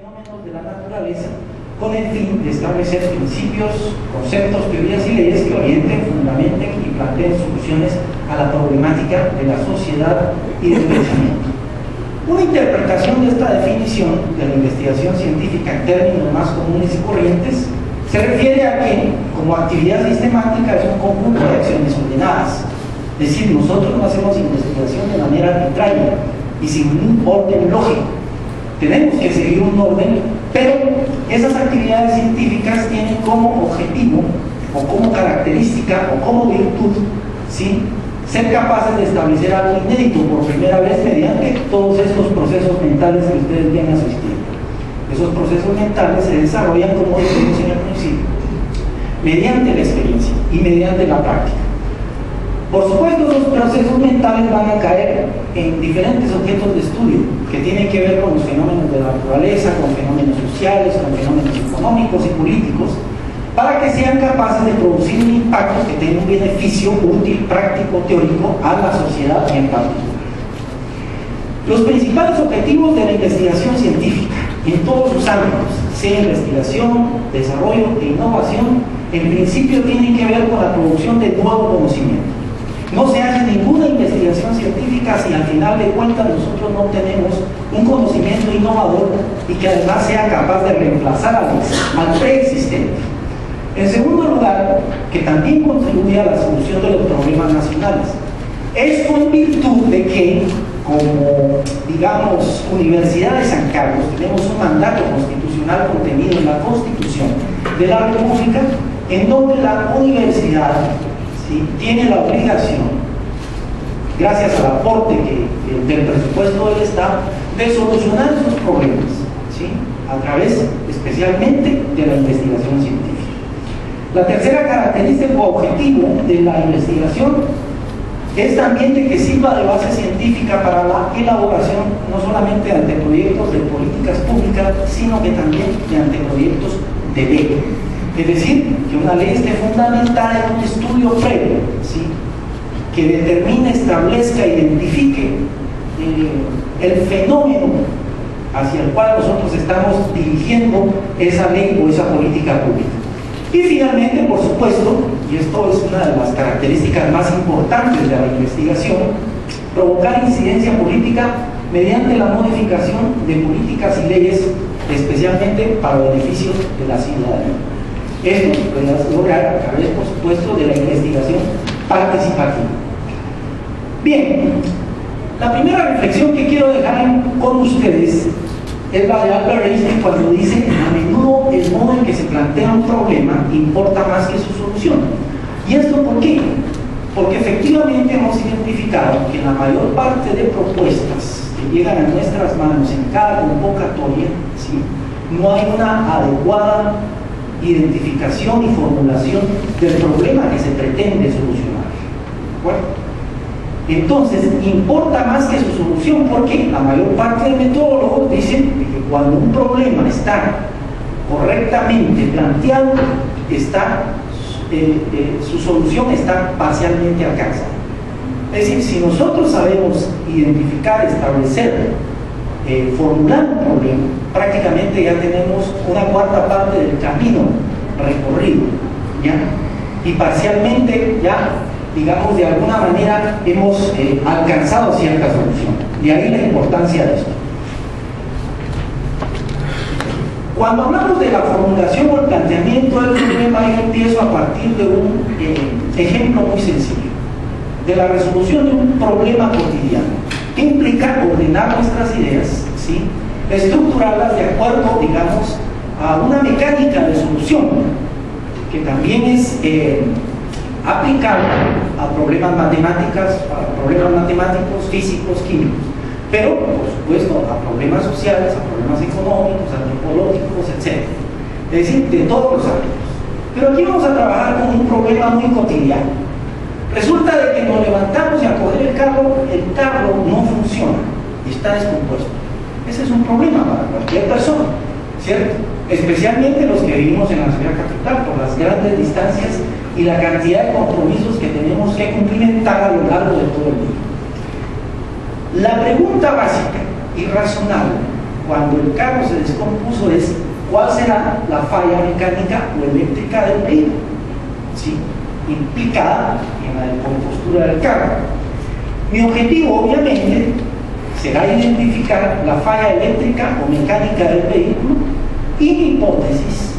fenómenos de la naturaleza con el fin de establecer principios, conceptos, teorías y leyes que orienten, fundamenten y planteen soluciones a la problemática de la sociedad y del pensamiento. Una interpretación de esta definición de la investigación científica en términos más comunes y corrientes se refiere a que, como actividad sistemática, es un conjunto de acciones ordenadas. Es decir, nosotros no hacemos investigación de manera arbitraria y sin un orden lógico. Tenemos que seguir un orden, pero esas actividades científicas tienen como objetivo, o como característica, o como virtud, ¿sí?, ser capaces de establecer algo inédito por primera vez mediante todos estos procesos mentales que ustedes vienen asistiendo. Esos procesos mentales se desarrollan, como dijimos en el principio, mediante la experiencia y mediante la práctica. Por supuesto, esos procesos mentales van a caer en diferentes objetos de estudio que tienen que ver con los fenómenos de la naturaleza, con fenómenos sociales, con fenómenos económicos y políticos, para que sean capaces de producir un impacto que tenga un beneficio útil, práctico, teórico a la sociedad en particular. Los principales objetivos de la investigación científica en todos sus ámbitos, sea investigación, desarrollo e innovación, en principio tienen que ver con la producción de nuevo conocimiento. No se hace ninguna investigación científica si al final de cuentas nosotros no tenemos un conocimiento innovador y que además sea capaz de reemplazar al preexistente. En segundo lugar, que también contribuye a la solución de los problemas nacionales. Esto en virtud de que, como, digamos, Universidad de San Carlos, tenemos un mandato constitucional contenido en la Constitución de la República, en donde la universidad, ¿sí?, tiene la obligación, gracias al aporte del presupuesto del Estado, de solucionar esos problemas, ¿sí?, a través especialmente de la investigación científica. La tercera característica o objetivo de la investigación es también de que sirva de base científica para la elaboración no solamente de anteproyectos de políticas públicas, sino que también de anteproyectos de ley. Es decir, que una ley esté fundamentada en un estudio previo, ¿sí?, que determine, establezca, identifique el fenómeno hacia el cual nosotros estamos dirigiendo esa ley o esa política pública. Y finalmente, por supuesto, y esto es una de las características más importantes de la investigación, provocar incidencia política mediante la modificación de políticas y leyes, especialmente para beneficio de la ciudadanía. Esto se puede lograr a través, por supuesto, de la investigación participativa. Bien, la primera reflexión que quiero dejar con ustedes es la de Albert Einstein, cuando dice: a menudo el modo en que se plantea un problema importa más que su solución. ¿Y esto por qué? Porque efectivamente hemos identificado que en la mayor parte de propuestas que llegan a nuestras manos en cada convocatoria, ¿sí?, no hay una adecuada identificación y formulación del problema que se pretende solucionar. ¿De acuerdo? Entonces, importa más que su solución, porque la mayor parte de metodólogos dicen que cuando un problema está correctamente planteado, su solución está parcialmente alcanzada. Es decir, si nosotros sabemos identificar, establecer, formular un problema, prácticamente ya tenemos una cuarta parte del camino recorrido, ¿ya? Y parcialmente ya, digamos, de alguna manera hemos alcanzado cierta solución. De ahí la importancia de esto. Cuando hablamos de la formulación o el planteamiento del problema, yo empiezo a partir de un ejemplo muy sencillo, de la resolución de un problema cotidiano. ¿Qué implica ordenar nuestras ideas, ¿sí?, estructurarlas de acuerdo, digamos, a una mecánica de solución que también es aplicable a problemas matemáticos, físicos, químicos, pero por supuesto a problemas sociales, a problemas económicos, antropológicos, etc. Es decir, de todos los ámbitos. Pero aquí vamos a trabajar con un problema muy cotidiano. Resulta de que nos levantamos y a coger el carro no funciona, está descompuesto. Ese es un problema para cualquier persona, ¿cierto? Especialmente los que vivimos en la ciudad capital, por las grandes distancias y la cantidad de compromisos que tenemos que cumplimentar a lo largo de todo el día. La pregunta básica y razonable cuando el carro se descompuso es cuál será la falla mecánica o eléctrica del vehículo, ¿sí?, implicada en la descompostura del carro. Mi objetivo, obviamente, será identificar la falla eléctrica o mecánica del vehículo y mi hipótesis,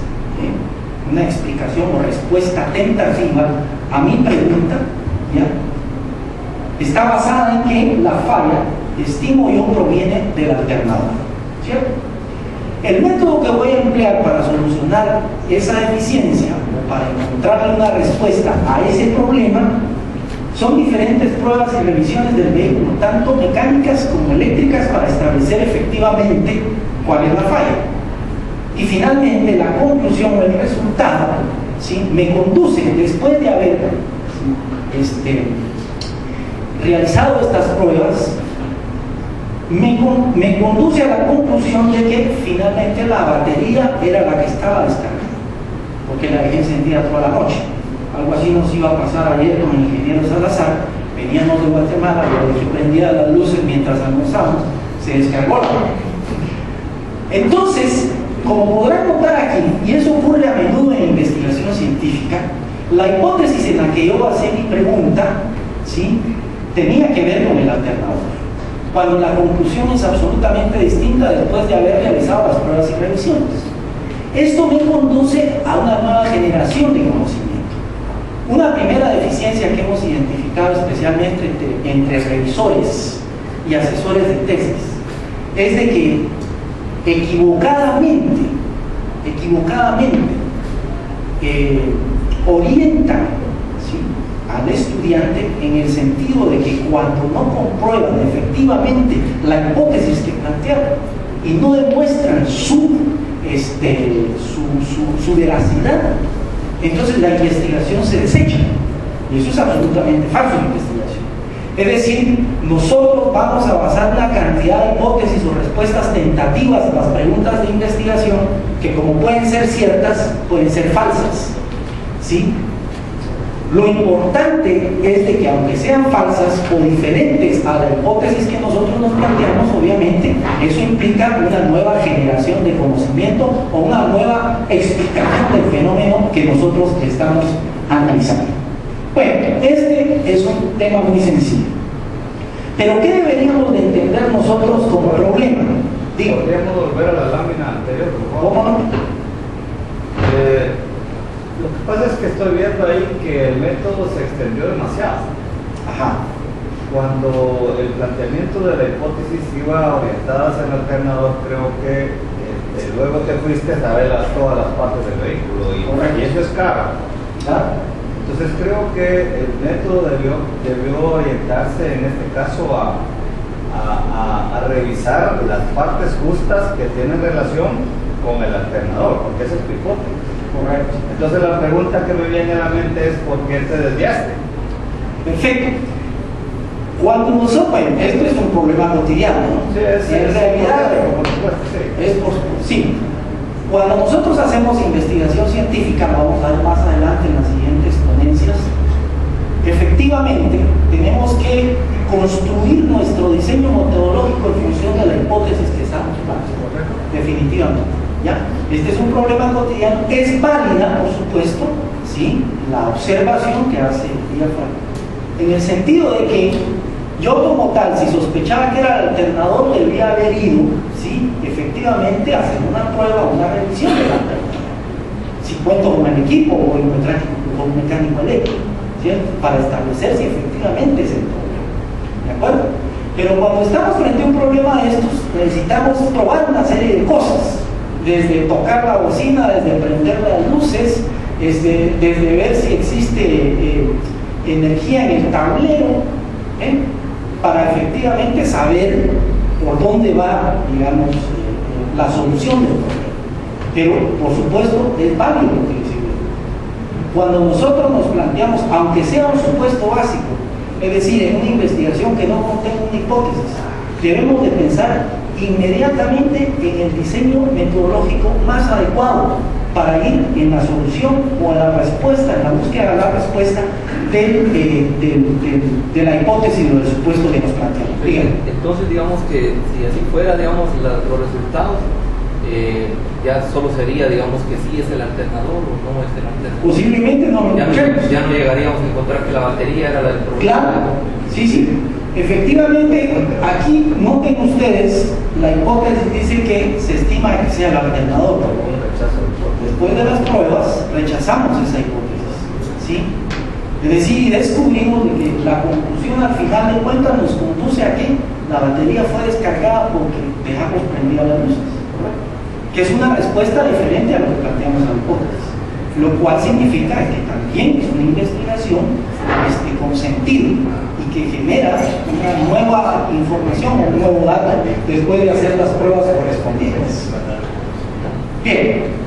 una explicación o respuesta tentativa a mi pregunta, ¿ya?, está basada en que la falla, estimo yo, proviene del alternador, ¿cierto? El método que voy a emplear para solucionar esa deficiencia o para encontrarle una respuesta a ese problema son diferentes pruebas y revisiones del vehículo, tanto mecánicas como eléctricas, para establecer efectivamente cuál es la falla. Y finalmente la conclusión o el resultado, ¿sí?, me conduce, después de haber realizado estas pruebas, me conduce a la conclusión de que finalmente la batería era la que estaba descargada, porque la dejé encendida toda la noche. Algo así nos iba a pasar ayer con el ingeniero Salazar. Veníamos de Guatemala, lo dejé prendida las luces mientras almorzamos, se descargó la batería. Entonces, como podrán notar aquí, y eso ocurre a menudo en investigación científica, la hipótesis en la que yo basé mi pregunta, ¿sí?, tenía que ver con el alternador, cuando la conclusión es absolutamente distinta después de haber realizado las pruebas y revisiones. Esto me conduce a una nueva generación de conocimiento. Una primera deficiencia que hemos identificado especialmente entre revisores y asesores de tesis es de que equivocadamente orientan, ¿sí?, al estudiante en el sentido de que cuando no comprueban efectivamente la hipótesis que plantearon y no demuestran su veracidad, entonces la investigación se desecha. Y eso es absolutamente falso en investigación. Es decir, nosotros vamos a basar una cantidad de hipótesis o respuestas tentativas a las preguntas de investigación que, como pueden ser ciertas, pueden ser falsas, ¿sí? Lo importante es de que, aunque sean falsas o diferentes a la hipótesis que nosotros nos planteamos, obviamente eso implica una nueva generación de conocimiento o una nueva explicación del fenómeno que nosotros estamos analizando. Bueno, este es un tema muy sencillo. Pero ¿qué deberíamos de entender nosotros como problema? Digo, ¿podríamos volver a la lámina anterior, por favor? ¿Cómo no? Lo que pasa es que estoy viendo ahí que el método se extendió demasiado. Ajá. Cuando el planteamiento de la hipótesis iba orientada hacia el alternador, creo que luego te fuiste a ver todas las partes del vehículo y eso es caro. ¿Ah? Entonces creo que el método debió orientarse en este caso a revisar las partes justas que tienen relación con el alternador, porque esa es tu hipótesis. Correcto. Entonces la pregunta que me viene a la mente es ¿por qué te desviaste? Perfecto. Cuando nosotros, bueno, esto es un problema cotidiano, ¿no? Sí, en realidad, por supuesto, sí. Sí. Cuando nosotros hacemos investigación científica, lo vamos a ver más adelante en las siguientes ponencias, efectivamente tenemos que construir nuestro diseño metodológico en función de la hipótesis que estamos planteando. Definitivamente. ¿Ya? Este es un problema cotidiano. Es válida, por supuesto, ¿sí?, la observación que hace Villafranca, en el sentido de que yo, como tal, si sospechaba que era el alternador, debía haber ido, ¿sí?, efectivamente a hacer una prueba, una revisión del alternador, si cuento con el equipo o con un mecánico eléctrico, ¿cierto?, para establecer si efectivamente es el problema. ¿De acuerdo? Pero cuando estamos frente a un problema de estos, necesitamos probar una serie de cosas, desde tocar la bocina, desde prender las luces, desde ver si existe energía en el tablero, para efectivamente saber por dónde va, digamos, la solución del problema. Pero, por supuesto, es válido lo que dice. Cuando nosotros nos planteamos, aunque sea un supuesto básico, es decir, en una investigación que no contenga una hipótesis, debemos de pensar inmediatamente en el diseño metodológico más adecuado para ir en la solución o en la respuesta, en la búsqueda de la respuesta de la hipótesis o del supuesto que nos planteamos. Entonces, digamos que si así fuera, digamos, los resultados, ya solo sería, digamos, que sí es el alternador o no es el alternador. Posiblemente no lo encontremos. Ya no llegaríamos a encontrar que la batería era la del problema. Claro, sí. Efectivamente, aquí noten ustedes, la hipótesis dice que se estima que sea el alternador. Después de las pruebas, rechazamos esa hipótesis, ¿sí? Es decir, descubrimos que la conclusión al final de cuentas nos conduce a que la batería fue descargada porque dejamos prendidas las luces, que es una respuesta diferente a lo que planteamos en la hipótesis, lo cual significa que también es una investigación con sentido y que genera una nueva información o un nuevo dato después de hacer las pruebas correspondientes. Bien,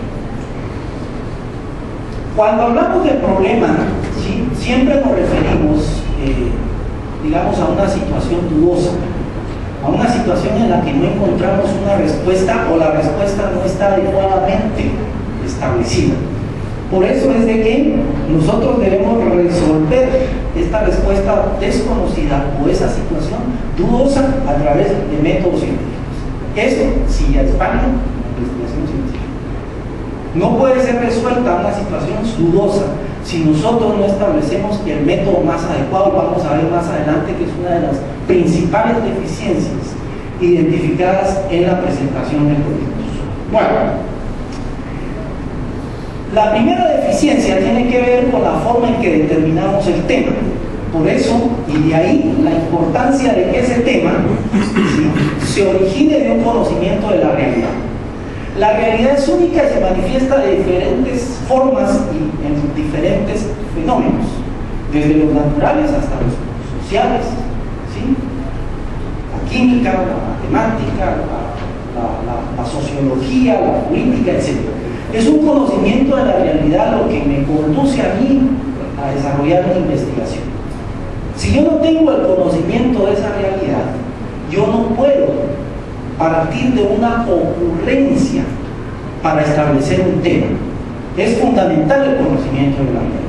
cuando hablamos del problema, ¿sí?, siempre nos referimos, digamos, a una situación dudosa, a una situación en la que no encontramos una respuesta o la respuesta no está adecuadamente establecida. Por eso es de que nosotros debemos resolver esta respuesta desconocida o esa situación dudosa a través de métodos científicos. Esto sí es válido en investigación científica. No puede ser resuelta una situación dudosa si nosotros no establecemos el método más adecuado. Vamos a ver más adelante que es una de las principales deficiencias identificadas en la presentación de proyectos. Bueno, la primera deficiencia tiene que ver con la forma en que determinamos el tema. Por eso, y de ahí la importancia de que ese tema, ¿sí?, se origine de un conocimiento de la realidad. La realidad es única y se manifiesta de diferentes formas y en diferentes fenómenos, desde los naturales hasta los sociales, ¿sí?, la química, la matemática, la sociología, la política, etc. Es un conocimiento de la realidad lo que me conduce a mí a desarrollar una investigación. Si yo no tengo el conocimiento de esa realidad, yo no puedo partir de una ocurrencia para establecer un tema. Es fundamental el conocimiento de la realidad.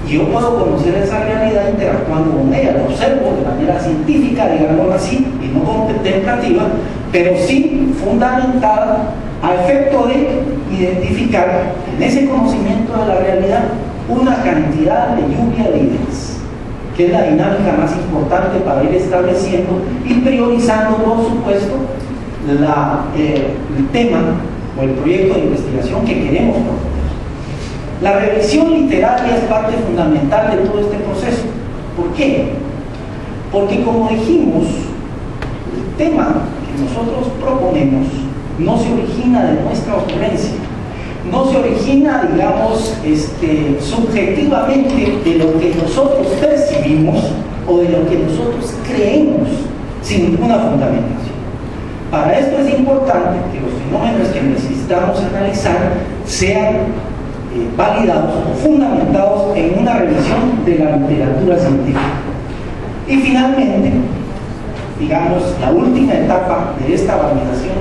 Y yo puedo conocer esa realidad interactuando con ella, la observo de manera científica, digámoslo así, y no contemplativa, pero sí fundamentada a efecto de identificar en ese conocimiento de la realidad una cantidad de lluvia de ideas, que es la dinámica más importante para ir estableciendo y priorizando, por supuesto, el tema o el proyecto de investigación que queremos proponer. La revisión literaria es parte fundamental de todo este proceso. ¿Por qué? Porque, como dijimos, el tema que nosotros proponemos no se origina de nuestra ocurrencia, no se origina, digamos, subjetivamente de lo que nosotros percibimos o de lo que nosotros creemos sin ninguna fundamentación. Para esto es importante que los fenómenos que necesitamos analizar sean validados o fundamentados en una revisión de la literatura científica. Y finalmente, digamos, la última etapa de esta validación,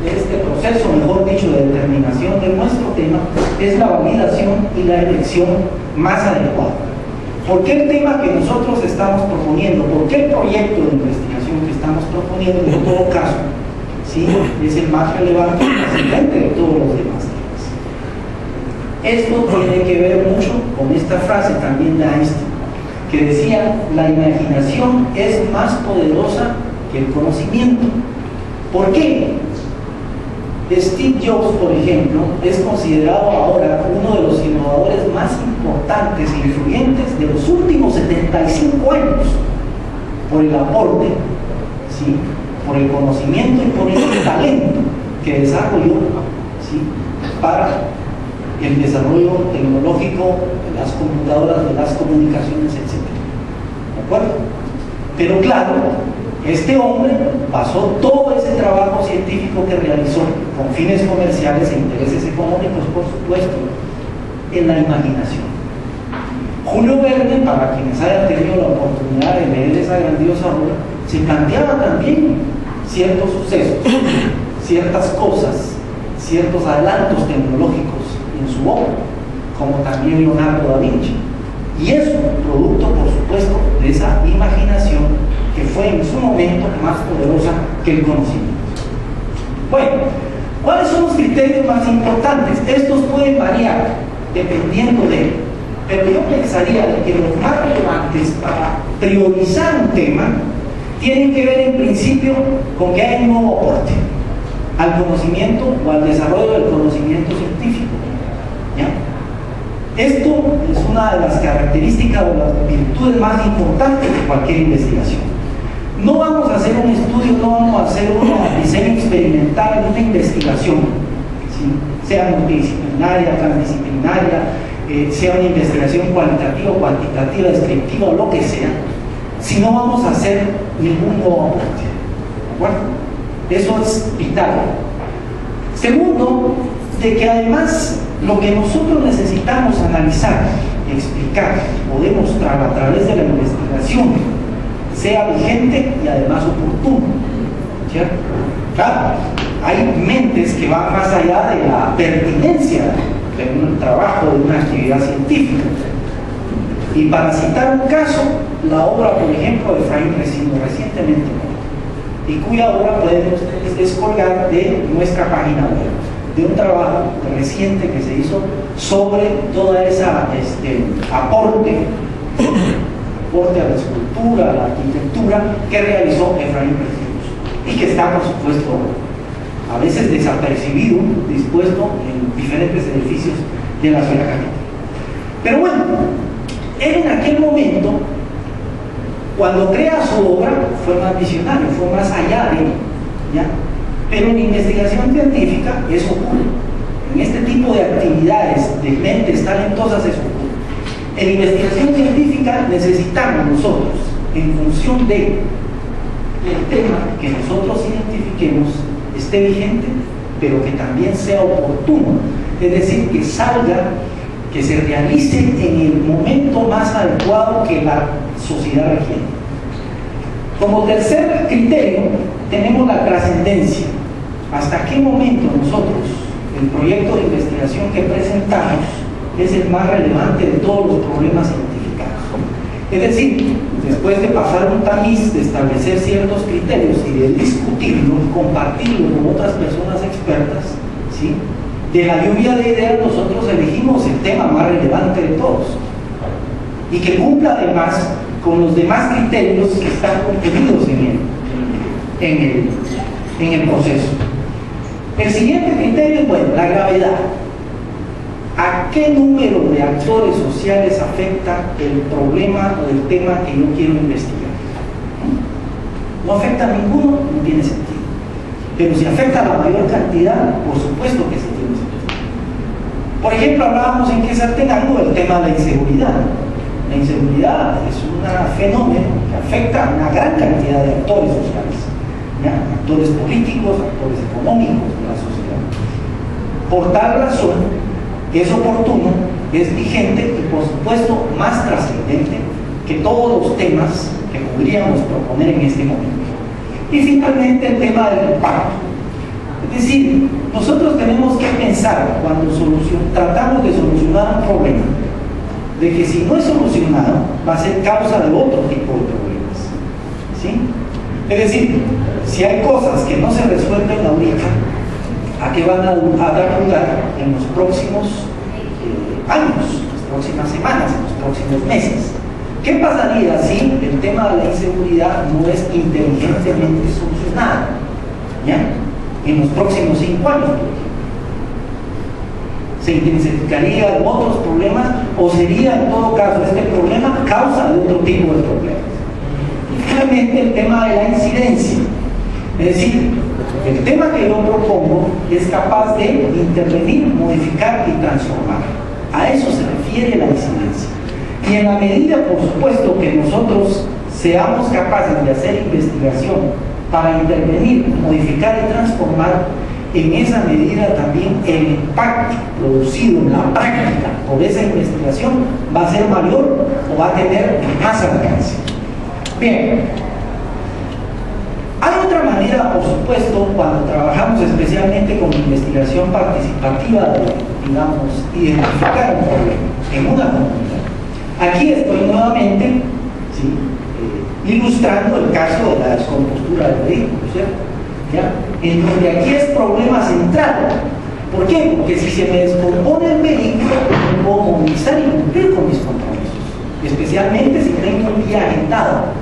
de este proceso, mejor dicho, de determinación de nuestro tema, es la validación y la elección más adecuada. ¿Por qué el tema que nosotros estamos proponiendo? ¿Por qué el proyecto de investigación que estamos proponiendo, en todo caso, ¿sí?, es el más relevante y trascendente de todos los demás temas? Esto tiene que ver mucho con esta frase también de Einstein, que decía: la imaginación es más poderosa que el conocimiento. ¿Por qué? Steve Jobs, por ejemplo, es considerado ahora uno de los innovadores más importantes e influyentes de los últimos 75 años por el aporte, ¿sí?, por el conocimiento y por el talento que desarrolló, ¿sí?, para el desarrollo tecnológico de las computadoras, de las comunicaciones, etc. ¿De acuerdo? Pero claro, este hombre basó todo ese trabajo científico que realizó con fines comerciales e intereses económicos, por supuesto, en la imaginación. Julio Verne, para quienes hayan tenido la oportunidad de leer esa grandiosa obra, se planteaba también ciertos sucesos, ciertas cosas, ciertos adelantos tecnológicos en su obra, como también Leonardo da Vinci. Y eso producto, por supuesto, de esa imaginación que fue en su momento más poderosa que el conocimiento. Bueno, ¿cuáles son los criterios más importantes? Estos pueden variar dependiendo de, pero yo pensaría de que los más relevantes para priorizar un tema tienen que ver en principio con que hay un nuevo aporte al conocimiento o al desarrollo del conocimiento científico, ¿ya? Esto es una de las características o las virtudes más importantes de cualquier investigación. No vamos a hacer un estudio, no vamos a hacer un diseño experimental de una investigación, ¿sí? Sea multidisciplinaria, transdisciplinaria, sea una investigación cualitativa, cuantitativa, descriptiva o lo que sea, si no vamos a hacer ningún nuevo aporte. ¿De acuerdo? Eso es vital. Segundo, de que además lo que nosotros necesitamos analizar, explicar o demostrar a través de la investigación sea vigente y además oportuno, ¿cierto? Claro, hay mentes que van más allá de la pertinencia de un trabajo, de una actividad científica. Y para citar un caso, la obra, por ejemplo, de Efraín Resino, recientemente, y cuya obra pueden ustedes descolgar de nuestra página web, de un trabajo reciente que se hizo sobre toda esa aporte a la escultura, a la arquitectura que realizó Efraín Resino, y que está, por supuesto, a veces desapercibido, dispuesto en diferentes edificios de la ciudad capital. Pero bueno, él en aquel momento, cuando crea su obra, fue más visionario, fue más allá de él, ¿ya? Pero en investigación científica eso ocurre. En este tipo de actividades de mentes talentosas eso ocurre. En investigación científica necesitamos nosotros, en función de el tema que nosotros identifiquemos, esté vigente, pero que también sea oportuno. Es decir, que salga, que se realice en el momento más adecuado que la sociedad requiere. Como tercer criterio, tenemos la trascendencia. ¿Hasta qué momento nosotros, el proyecto de investigación que presentamos, es el más relevante de todos los problemas identificados? Es decir, después de pasar un tamiz, de establecer ciertos criterios y de discutirlo, compartirlo con otras personas expertas, ¿sí? De la lluvia de ideas nosotros elegimos el tema más relevante de todos y que cumpla además con los demás criterios que están contenidos en el proceso. El siguiente criterio es, bueno, la gravedad. ¿A qué número de actores sociales afecta el problema o el tema que yo quiero investigar? No afecta a ninguno, no tiene sentido. Pero si afecta a la mayor cantidad, por supuesto que sí tiene sentido. Por ejemplo, hablábamos en Quetzaltenango del tema de la inseguridad. La inseguridad es un fenómeno que afecta a una gran cantidad de actores sociales, ¿ya? Actores políticos, actores económicos de la sociedad. Por tal razón, es oportuno, es vigente y, por supuesto, más trascendente que todos los temas que podríamos proponer en este momento. Y finalmente el tema del impacto. Es decir, nosotros tenemos que pensar cuando tratamos de solucionar un problema, de que si no es solucionado, va a ser causa de otro tipo de problemas, ¿sí? Es decir, si hay cosas que no se resuelven ahorita, ¿a qué van a dar lugar en los próximos años, en las próximas semanas, en los próximos meses? ¿Qué pasaría si el tema de la inseguridad no es inteligentemente solucionado, ¿ya? En los próximos 5 años, por ejemplo? ¿Se intensificarían otros problemas o sería en todo caso este problema causa de otro tipo de problemas? Y finalmente el tema de la incidencia. Es decir, el tema que yo propongo es capaz de intervenir, modificar y transformar. A eso se refiere la incidencia. Y en la medida, por supuesto, que nosotros seamos capaces de hacer investigación para intervenir, modificar y transformar, en esa medida también el impacto producido en la práctica por esa investigación va a ser mayor o va a tener más alcance. Bien, Hay otra manera, por supuesto, cuando trabajamos especialmente con investigación participativa, de, digamos, identificar un problema en una comunidad. Aquí estoy nuevamente, ¿sí?, ilustrando el caso de la descompostura del vehículo, ¿cierto? ¿Ya? En donde aquí es problema central. ¿Por qué? Porque si se me descompone el vehículo, no puedo movilizar y cumplir con mis compromisos, especialmente si tengo un día agendado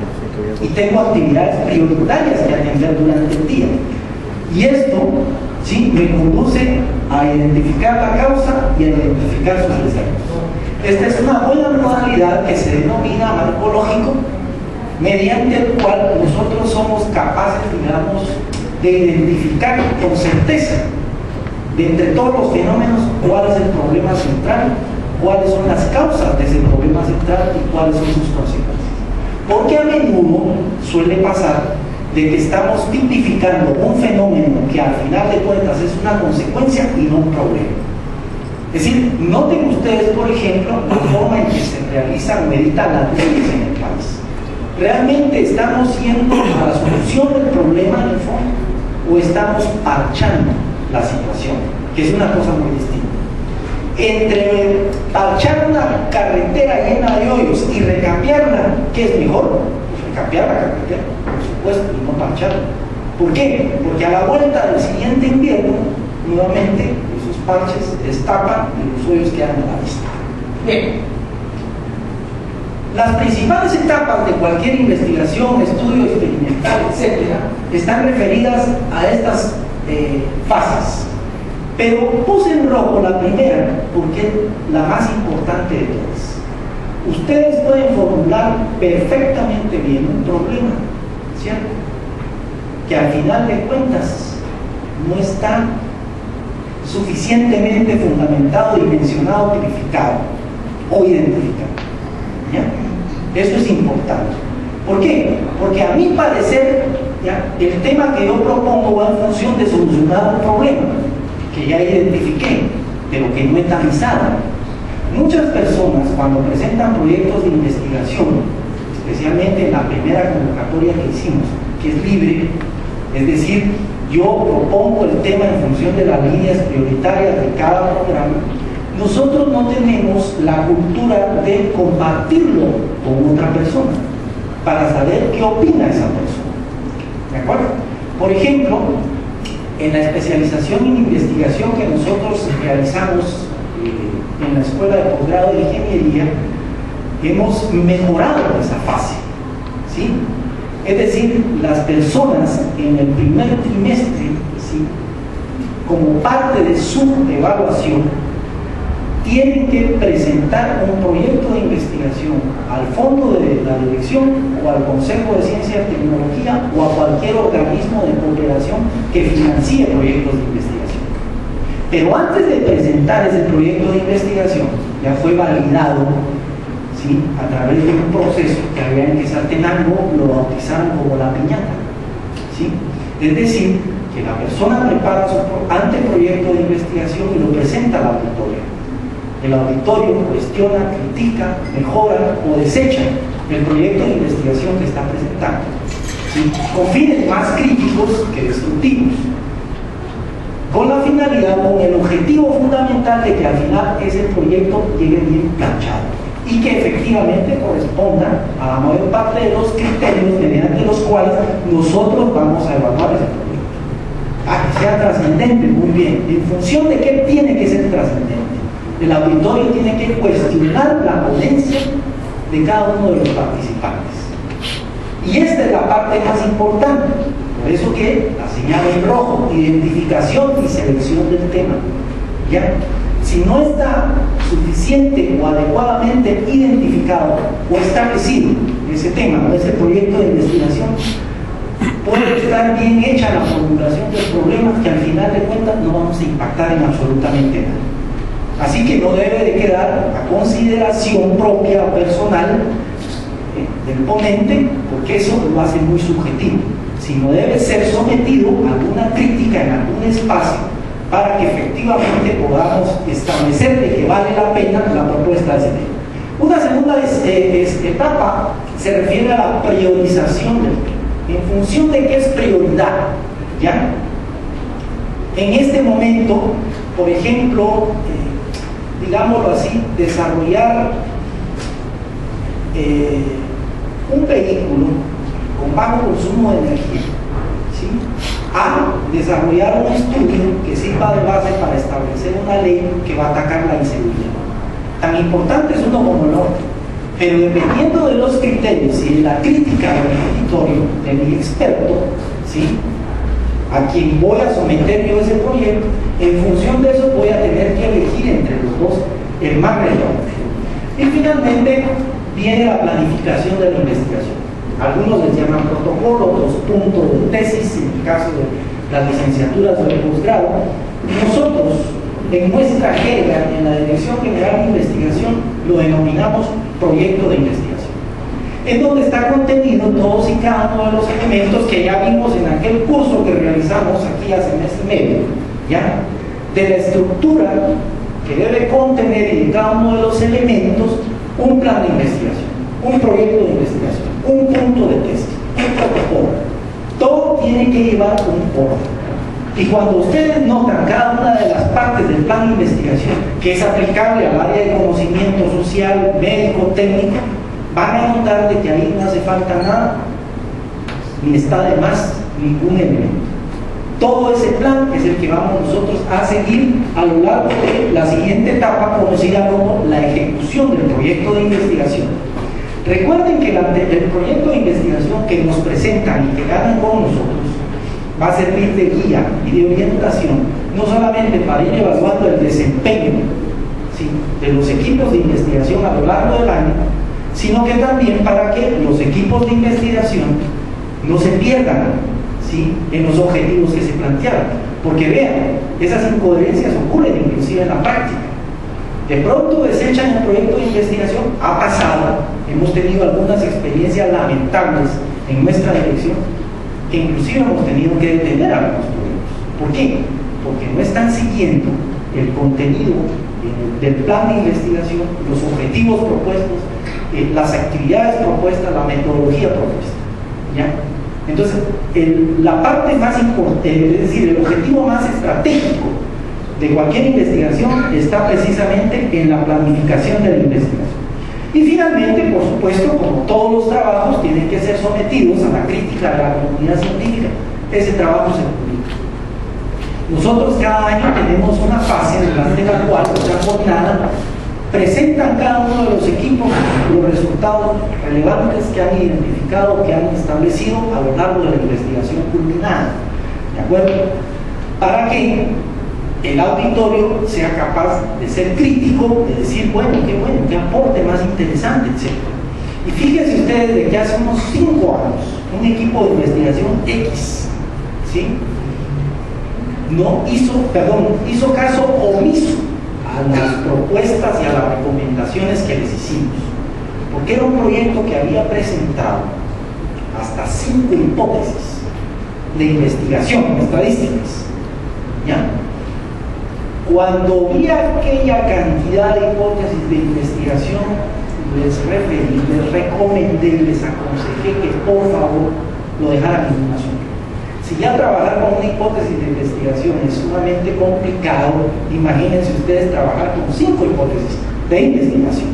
y tengo actividades prioritarias que atender durante el día. Y esto, ¿sí?, me conduce a identificar la causa y a identificar sus efectos. Esta es una buena modalidad que se denomina marco lógico, mediante el cual nosotros somos capaces, digamos, de identificar con certeza, de entre todos los fenómenos, cuál es el problema central, cuáles son las causas de ese problema central y cuáles son sus consecuencias. Porque a menudo suele pasar de que estamos tipificando un fenómeno que al final de cuentas es una consecuencia y no un problema. Es decir, noten ustedes, por ejemplo, la forma en que se realizan o editan las leyes en el país. ¿Realmente estamos yendo a la solución del problema en el fondo o estamos parchando la situación? Que es una cosa muy distinta. Entre parchar una carretera llena de hoyos y recambiarla, ¿qué es mejor? Pues recambiar la carretera, por supuesto, y no parcharla. ¿Por qué? Porque a la vuelta del siguiente invierno, nuevamente, esos parches se destapan y los hoyos quedan a la vista. Bien. Las principales etapas de cualquier investigación, estudio experimental, etc., están referidas a estas fases. Pero puse en rojo la primera porque es la más importante de todas. Ustedes pueden formular perfectamente bien un problema, ¿cierto?, que al final de cuentas no está suficientemente fundamentado, dimensionado, tipificado o identificado. ¿Ya? Eso es importante. ¿Por qué? Porque a mi parecer, ¿ya?, el tema que yo propongo va en función de solucionar un problema que ya identifiqué, pero que no he tamizado. Muchas personas, cuando presentan proyectos de investigación, especialmente en la primera convocatoria que hicimos, que es libre, es decir, yo propongo el tema en función de las líneas prioritarias de cada programa, nosotros no tenemos la cultura de compartirlo con otra persona para saber qué opina esa persona. ¿De acuerdo? Por ejemplo, en la especialización en investigación que nosotros realizamos en la Escuela de Posgrado de Ingeniería, hemos mejorado esa fase, ¿sí? Es decir, las personas en el primer trimestre, ¿sí?, como parte de su evaluación, tienen que presentar un proyecto de investigación al fondo de la dirección o al Consejo de Ciencia y Tecnología o a cualquier organismo de cooperación que financie proyectos de investigación. Pero antes de presentar ese proyecto de investigación, ya fue validado, ¿sí?, a través de un proceso que había en Quetzaltenango, lo bautizaron como la piñata, ¿sí? Es decir, que la persona prepara su anteproyecto de investigación y lo presenta al auditorio. El auditorio cuestiona, critica, mejora o desecha el proyecto de investigación que está presentando, ¿sí?, con fines más críticos que destructivos, con la finalidad, con el objetivo fundamental de que al final ese proyecto llegue bien planchado y que efectivamente corresponda a la mayor parte de los criterios mediante los cuales nosotros vamos a evaluar ese proyecto. Que sea trascendente, muy bien. ¿En función de qué tiene que ser trascendente? El auditorio tiene que cuestionar la ponencia de cada uno de los participantes. Y esta es la parte más importante. Por eso que la señal en rojo, identificación y selección del tema. ¿Ya? Si no está suficiente o adecuadamente identificado o establecido ese tema o ese proyecto de investigación, puede estar bien hecha la formulación del problema que al final de cuentas no vamos a impactar en absolutamente nada. Así que no debe de quedar a consideración propia o personal del ponente, porque eso lo hace muy subjetivo, sino debe ser sometido a alguna crítica en algún espacio para que efectivamente podamos establecer de que vale la pena la propuesta de ese tema. Una segunda etapa se refiere a la priorización del tema. en función de qué es prioridad, ¿ya? En este momento, por ejemplo, digámoslo así, desarrollar un vehículo con bajo consumo de energía, ¿sí? A desarrollar un estudio que sirva de base para establecer una ley que va a atacar la inseguridad. Tan importante es uno como el otro, pero dependiendo de los criterios y de la crítica del auditorio, de mi experto, ¿sí?, a quien voy a someter yo ese proyecto, en función de eso voy a tener que elegir entre los dos el más relevante. Y finalmente viene la planificación de la investigación. Algunos les llaman protocolo, otros puntos de tesis, en el caso de las licenciaturas o el posgrado. Nosotros, en nuestra jerga, en la Dirección General de Investigación, lo denominamos proyecto de investigación, en donde está contenido todos y cada uno de los elementos que ya vimos en aquel curso que realizamos aquí hace mes y medio, ¿ya? De la estructura que debe contener en cada uno de los elementos un plan de investigación, un proyecto de investigación, un punto de tesis, un protocolo. Todo tiene que llevar un orden. Y cuando ustedes notan cada una de las partes del plan de investigación que es aplicable al área de conocimiento social, médico, técnico, van a notar de que ahí no hace falta nada, ni está de más ningún elemento. Todo ese plan es el que vamos nosotros a seguir a lo largo de la siguiente etapa, conocida como la ejecución del proyecto de investigación. Recuerden que el proyecto de investigación que nos presentan y que ganan con nosotros va a servir de guía y de orientación, no solamente para ir evaluando el desempeño, ¿sí?, de los equipos de investigación a lo largo del año, sino que también para que los equipos de investigación no se pierdan, ¿sí?, en los objetivos que se plantearon. Porque vean, esas incoherencias ocurren inclusive en la práctica. De pronto desechan el proyecto de investigación, ha pasado, hemos tenido algunas experiencias lamentables en nuestra dirección, que inclusive hemos tenido que detener algunos proyectos. ¿Por qué? Porque no están siguiendo el contenido del plan de investigación, los objetivos propuestos, las actividades propuestas, la metodología propuesta, ¿ya? Entonces, la parte más importante, es decir, el objetivo más estratégico de cualquier investigación está precisamente en la planificación de la investigación. Y finalmente, por supuesto, como todos los trabajos tienen que ser sometidos a la crítica de la comunidad científica, ese trabajo se publica. Nosotros cada año tenemos una fase durante la cual, una jornada, presentan cada uno de los equipos los resultados relevantes que han identificado, que han establecido a lo largo de la investigación culminada, ¿de acuerdo? Para que el auditorio sea capaz de ser crítico, de decir, bueno, qué aporte más interesante, etc. Y fíjense ustedes de que hace unos 5 años, un equipo de investigación X, ¿sí?, hizo caso omiso a las propuestas y a las recomendaciones que les hicimos, porque era un proyecto que había presentado hasta 5 hipótesis de investigación, estadísticas, ¿ya? Cuando vi aquella cantidad de hipótesis de investigación, les referí, les recomendé, les aconsejé que por favor lo dejaran en una sola. Si ya trabajar con una hipótesis de investigación es sumamente complicado, imagínense ustedes trabajar con 5 hipótesis de investigación.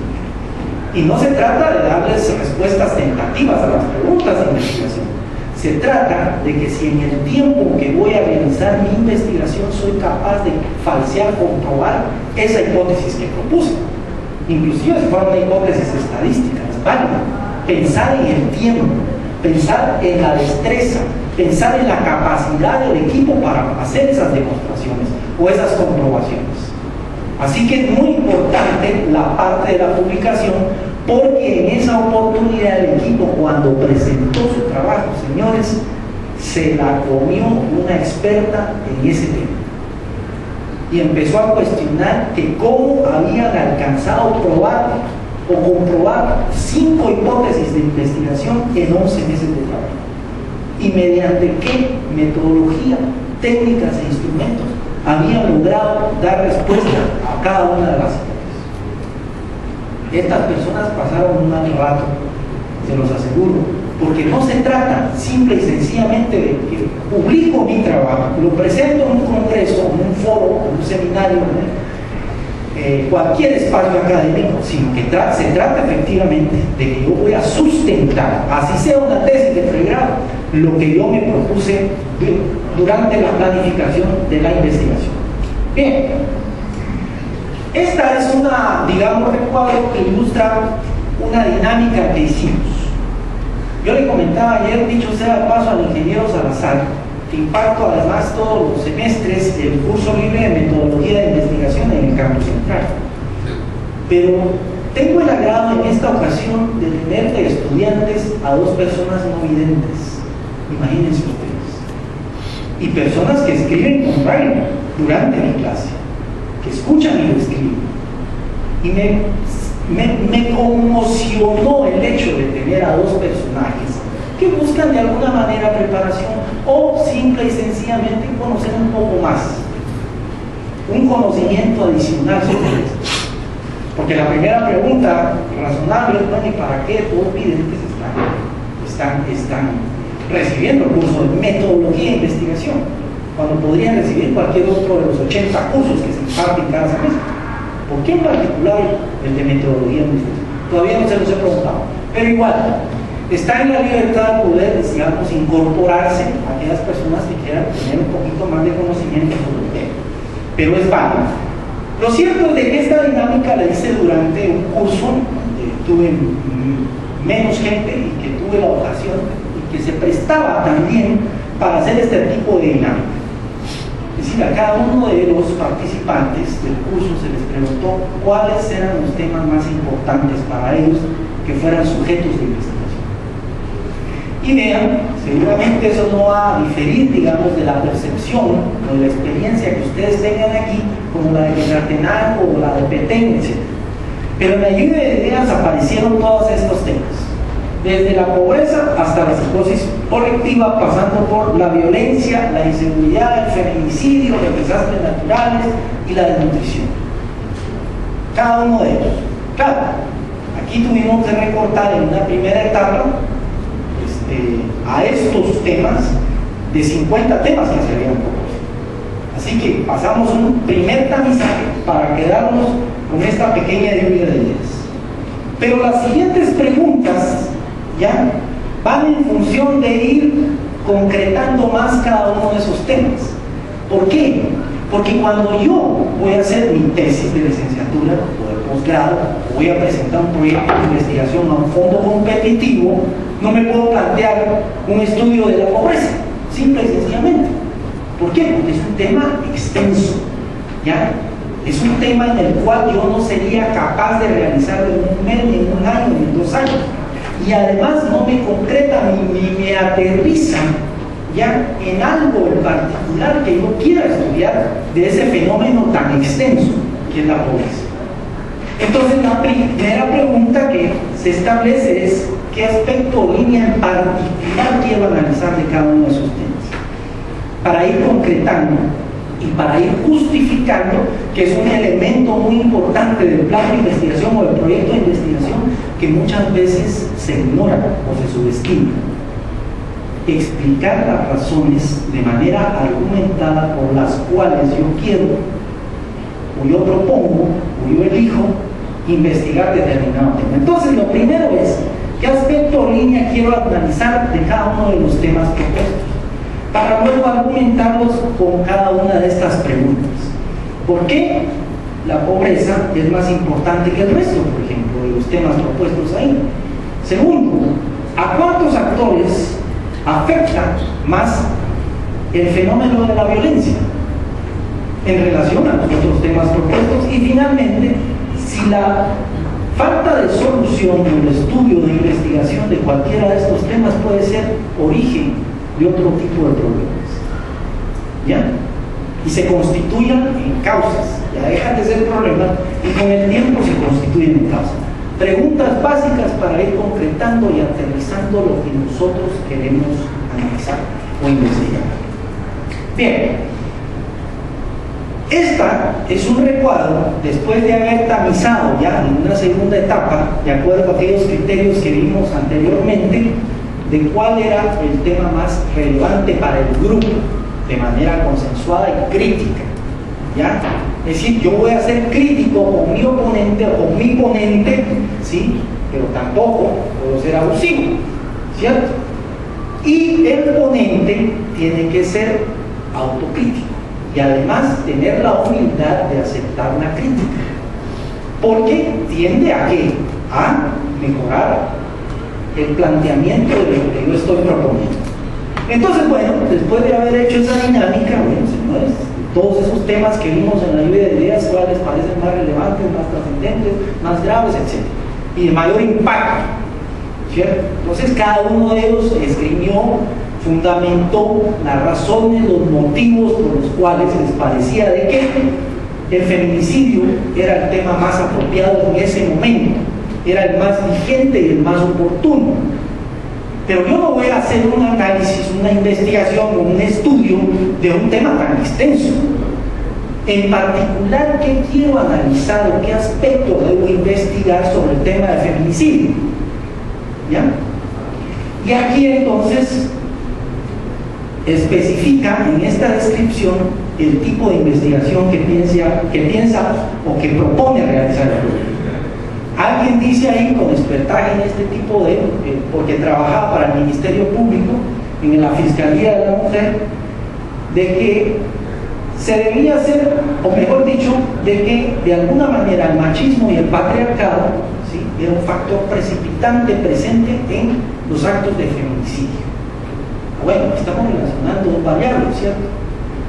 Y no se trata de darles respuestas tentativas a las preguntas de investigación. Se trata de que si en el tiempo que voy a realizar mi investigación soy capaz de falsear, comprobar esa hipótesis que propuse. Inclusive si fuera una hipótesis estadística, es válida. Pensar en el tiempo, pensar en la destreza, pensar en la capacidad del equipo para hacer esas demostraciones o esas comprobaciones. Así que es muy importante la parte de la publicación, porque en esa oportunidad el equipo, cuando presentó su trabajo, señores, se la comió una experta en ese tema y empezó a cuestionar que cómo habían alcanzado a probar o comprobar 5 hipótesis de investigación en 11 meses de trabajo y mediante qué metodología, técnicas e instrumentos habían logrado dar respuesta a cada una de las hipótesis. Estas personas pasaron un mal rato, se los aseguro, porque no se trata simple y sencillamente de que publico mi trabajo, lo presento en un congreso, en un foro, en un seminario, cualquier espacio académico, sino que se trata efectivamente de que yo voy a sustentar, así sea una tesis de pregrado, lo que yo me propuse durante la planificación de la investigación. Bien, esta es una, digamos, recuadro que ilustra una dinámica que hicimos. Yo le comentaba ayer, dicho sea de paso, al ingeniero Salazar, que imparto además todos los semestres el curso libre de metodología de investigación en el campus central. Pero tengo el agrado en esta ocasión de tener de estudiantes a dos personas no videntes, imagínense ustedes, y personas que escriben con braille durante mi clase, que escuchan y lo escriben. Y me conmocionó el hecho de tener a dos personajes que buscan de alguna manera preparación o simple y sencillamente conocer un poco más, un conocimiento adicional sobre esto. Porque la primera pregunta razonable es, bueno, ¿y para qué todos videntes están recibiendo el curso de metodología e investigación, cuando podrían recibir cualquier otro de los 80 cursos que se imparten cada semestre? ¿Por qué en particular el de metodología e investigación? Todavía no se los he preguntado, pero igual está en la libertad de poder, digamos, incorporarse a aquellas personas que quieran tener un poquito más de conocimiento sobre el tema, pero es válido. Lo cierto es de que esta dinámica la hice durante un curso donde tuve menos gente y que tuve la ocasión y que se prestaba también para hacer este tipo de dinámica. Es decir, a cada uno de los participantes del curso se les preguntó cuáles eran los temas más importantes para ellos que fueran sujetos de investigación. Y vean, seguramente eso no va a diferir, digamos, de la percepción o de la experiencia que ustedes tengan aquí, como la de Quetzaltenango o la de Petén, etc. Pero en la lluvia de ideas aparecieron todos estos temas, desde la pobreza hasta la psicosis colectiva, pasando por la violencia, la inseguridad, el feminicidio, los desastres naturales y la desnutrición. Cada uno de ellos. Claro, aquí tuvimos que recortar en una primera etapa a estos temas de 50 temas que se habían propuesto. Así que pasamos un primer tamizaje para quedarnos con esta pequeña lluvia de ideas. Pero las siguientes preguntas ya van en función de ir concretando más cada uno de esos temas. ¿Por qué? Porque cuando yo voy a hacer mi tesis de licenciatura o de posgrado, o voy a presentar un proyecto de investigación a un fondo competitivo, no me puedo plantear un estudio de la pobreza, simple y sencillamente. ¿Por qué? Porque es un tema extenso, ¿ya? Es un tema en el cual yo no sería capaz de realizarlo en un mes, ni en un año, ni en 2 años. Y además no me concreta ni me aterriza ya en algo en particular que yo quiera estudiar de ese fenómeno tan extenso que es la pobreza. Entonces la primera pregunta que se establece es ¿qué aspecto o línea en particular quiero analizar de cada uno de esos temas? Para ir concretando y para ir justificando, que es un elemento muy importante del plan de investigación o del proyecto de investigación que muchas veces se ignora o se subestima. Explicar las razones de manera argumentada por las cuales yo quiero, o yo propongo, o yo elijo investigar determinado tema. Entonces, lo primero es qué aspecto o línea quiero analizar de cada uno de los temas propuestos, para luego argumentarlos con cada una de estas preguntas. ¿Por qué la pobreza es más importante que el resto, por ejemplo, de los temas propuestos ahí? Segundo, ¿a cuántos actores afecta más el fenómeno de la violencia en relación a los otros temas propuestos? Y finalmente, si la falta de solución o el estudio de investigación de cualquiera de estos temas puede ser origen de otro tipo de problemas, ¿ya? Y se constituyan en causas, ya dejan de ser problemas y con el tiempo se constituyen en causas. Preguntas básicas para ir concretando y aterrizando lo que nosotros queremos analizar o investigar. Bien, Esta es un recuadro después de haber tamizado ya en una segunda etapa, de acuerdo a aquellos criterios que vimos anteriormente, de cuál era el tema más relevante para el grupo, de manera consensuada y crítica, ¿ya? Es decir, yo voy a ser crítico con mi oponente o con mi ponente, ¿sí? Pero tampoco puedo ser abusivo, ¿cierto? Y el ponente tiene que ser autocrítico y además tener la humildad de aceptar una crítica, porque tiende a ¿qué? A mejorar el planteamiento de lo que yo estoy proponiendo. Entonces, bueno, después de haber hecho esa dinámica, bueno, señores, todos esos temas que vimos en la lluvia de ideas, cuáles parecen más relevantes, más trascendentes, más graves, etc. Y de mayor impacto, ¿cierto? Entonces, cada uno de ellos esgrimió, fundamentó las razones, los motivos por los cuales les parecía de que el feminicidio era el tema más apropiado en ese momento, era el más vigente y el más oportuno. Pero yo no voy a hacer un análisis, una investigación o un estudio de un tema tan extenso. En particular, ¿qué quiero analizar o qué aspecto debo investigar sobre el tema del feminicidio? ¿Ya? Y aquí entonces especifica en esta descripción el tipo de investigación que piensa o que propone realizar. Alguien dice ahí, con expertaje en este tipo de, porque trabajaba para el Ministerio Público, en la Fiscalía de la Mujer, de que se debía hacer, o mejor dicho, de que de alguna manera el machismo y el patriarcado, ¿sí?, era un factor precipitante presente en los actos de feminicidio. Bueno, estamos relacionando dos variables, ¿cierto?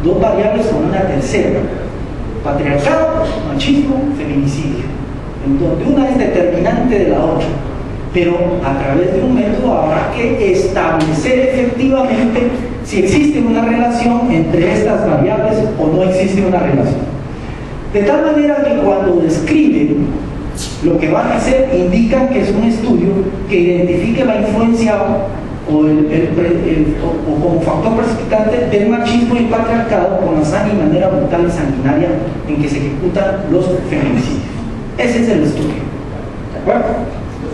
Dos variables con una tercera: patriarcado, machismo, feminicidio, en donde una es determinante de la otra, pero a través de un método habrá que establecer efectivamente si existe una relación entre estas variables o no existe una relación. De tal manera que cuando describen lo que van a hacer, indican que es un estudio que identifique la influencia o como factor precipitante del machismo y el patriarcado con la hazaña y manera brutal y sanguinaria en que se ejecutan los feminicidios. Ese es el estudio, ¿de acuerdo?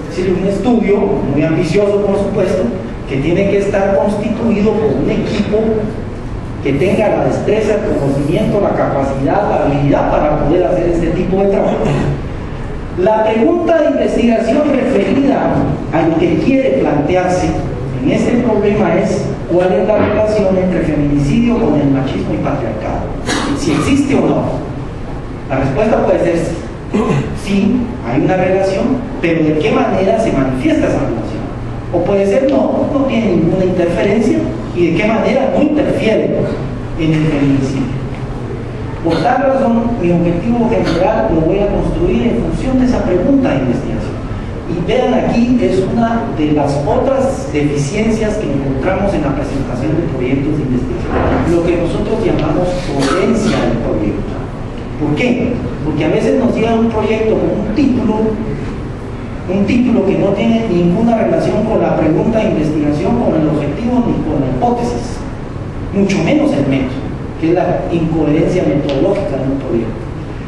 Es decir, un estudio muy ambicioso, por supuesto, que tiene que estar constituido por un equipo que tenga la destreza, el conocimiento, la capacidad, la habilidad para poder hacer este tipo de trabajo. La pregunta de investigación referida al que quiere plantearse en este problema es: ¿cuál es la relación entre feminicidio con el machismo y patriarcado? Si existe o no. La respuesta puede ser sí, hay una relación, pero ¿de qué manera se manifiesta esa relación? O puede ser no tiene ninguna interferencia, y de qué manera no interfiere en el feminicidio. Por tal razón, mi objetivo general lo voy a construir en función de esa pregunta de investigación. Y vean, aquí es una de las otras deficiencias que encontramos en la presentación de proyectos de investigación, lo que nosotros llamamos coherencia del proyecto. ¿Por qué? Porque a veces nos llega un proyecto con un título que no tiene ninguna relación con la pregunta de investigación, con el objetivo ni con la hipótesis, mucho menos el método, que es la incoherencia metodológica de un proyecto.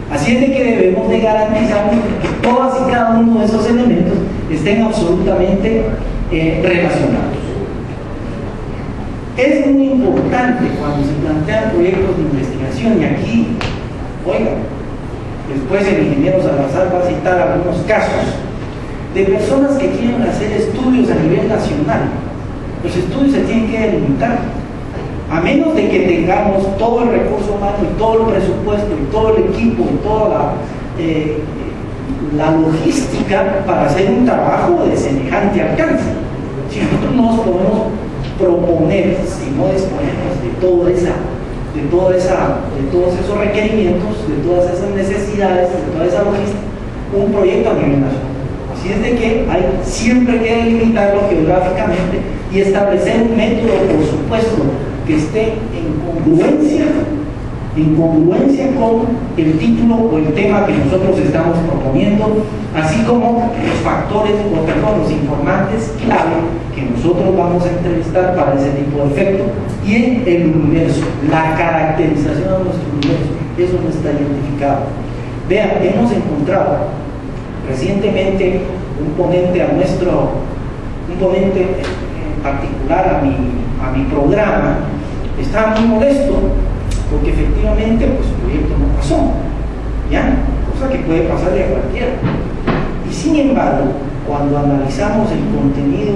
Así es de que debemos de garantizar que todas y cada uno de esos elementos estén absolutamente relacionados. Es muy importante cuando se plantean proyectos de investigación, y aquí, oigan, después el ingeniero Salazar va a citar algunos casos de personas que quieren hacer estudios a nivel nacional. Los estudios se tienen que delimitar, a menos de que tengamos todo el recurso humano y todo el presupuesto y todo el equipo y toda la logística para hacer un trabajo de semejante alcance. Si nosotros no nos podemos proponer, si no disponemos de todos esos requerimientos, de todas esas necesidades, de toda esa logística, un proyecto a nivel nacional. Así es de que hay siempre que delimitarlo geográficamente y establecer un método, por supuesto, que esté en congruencia con el título o el tema que nosotros estamos proponiendo, así como los factores, los informantes clave que nosotros vamos a entrevistar para ese tipo de efecto, y en el universo, la caracterización de nuestro universo. eso no está identificado. Vean, hemos encontrado recientemente un ponente en particular a mi programa, estaba muy molesto porque efectivamente pues, el proyecto no pasó, ¿ya? Cosa que puede pasarle a cualquiera. Y sin embargo, cuando analizamos el contenido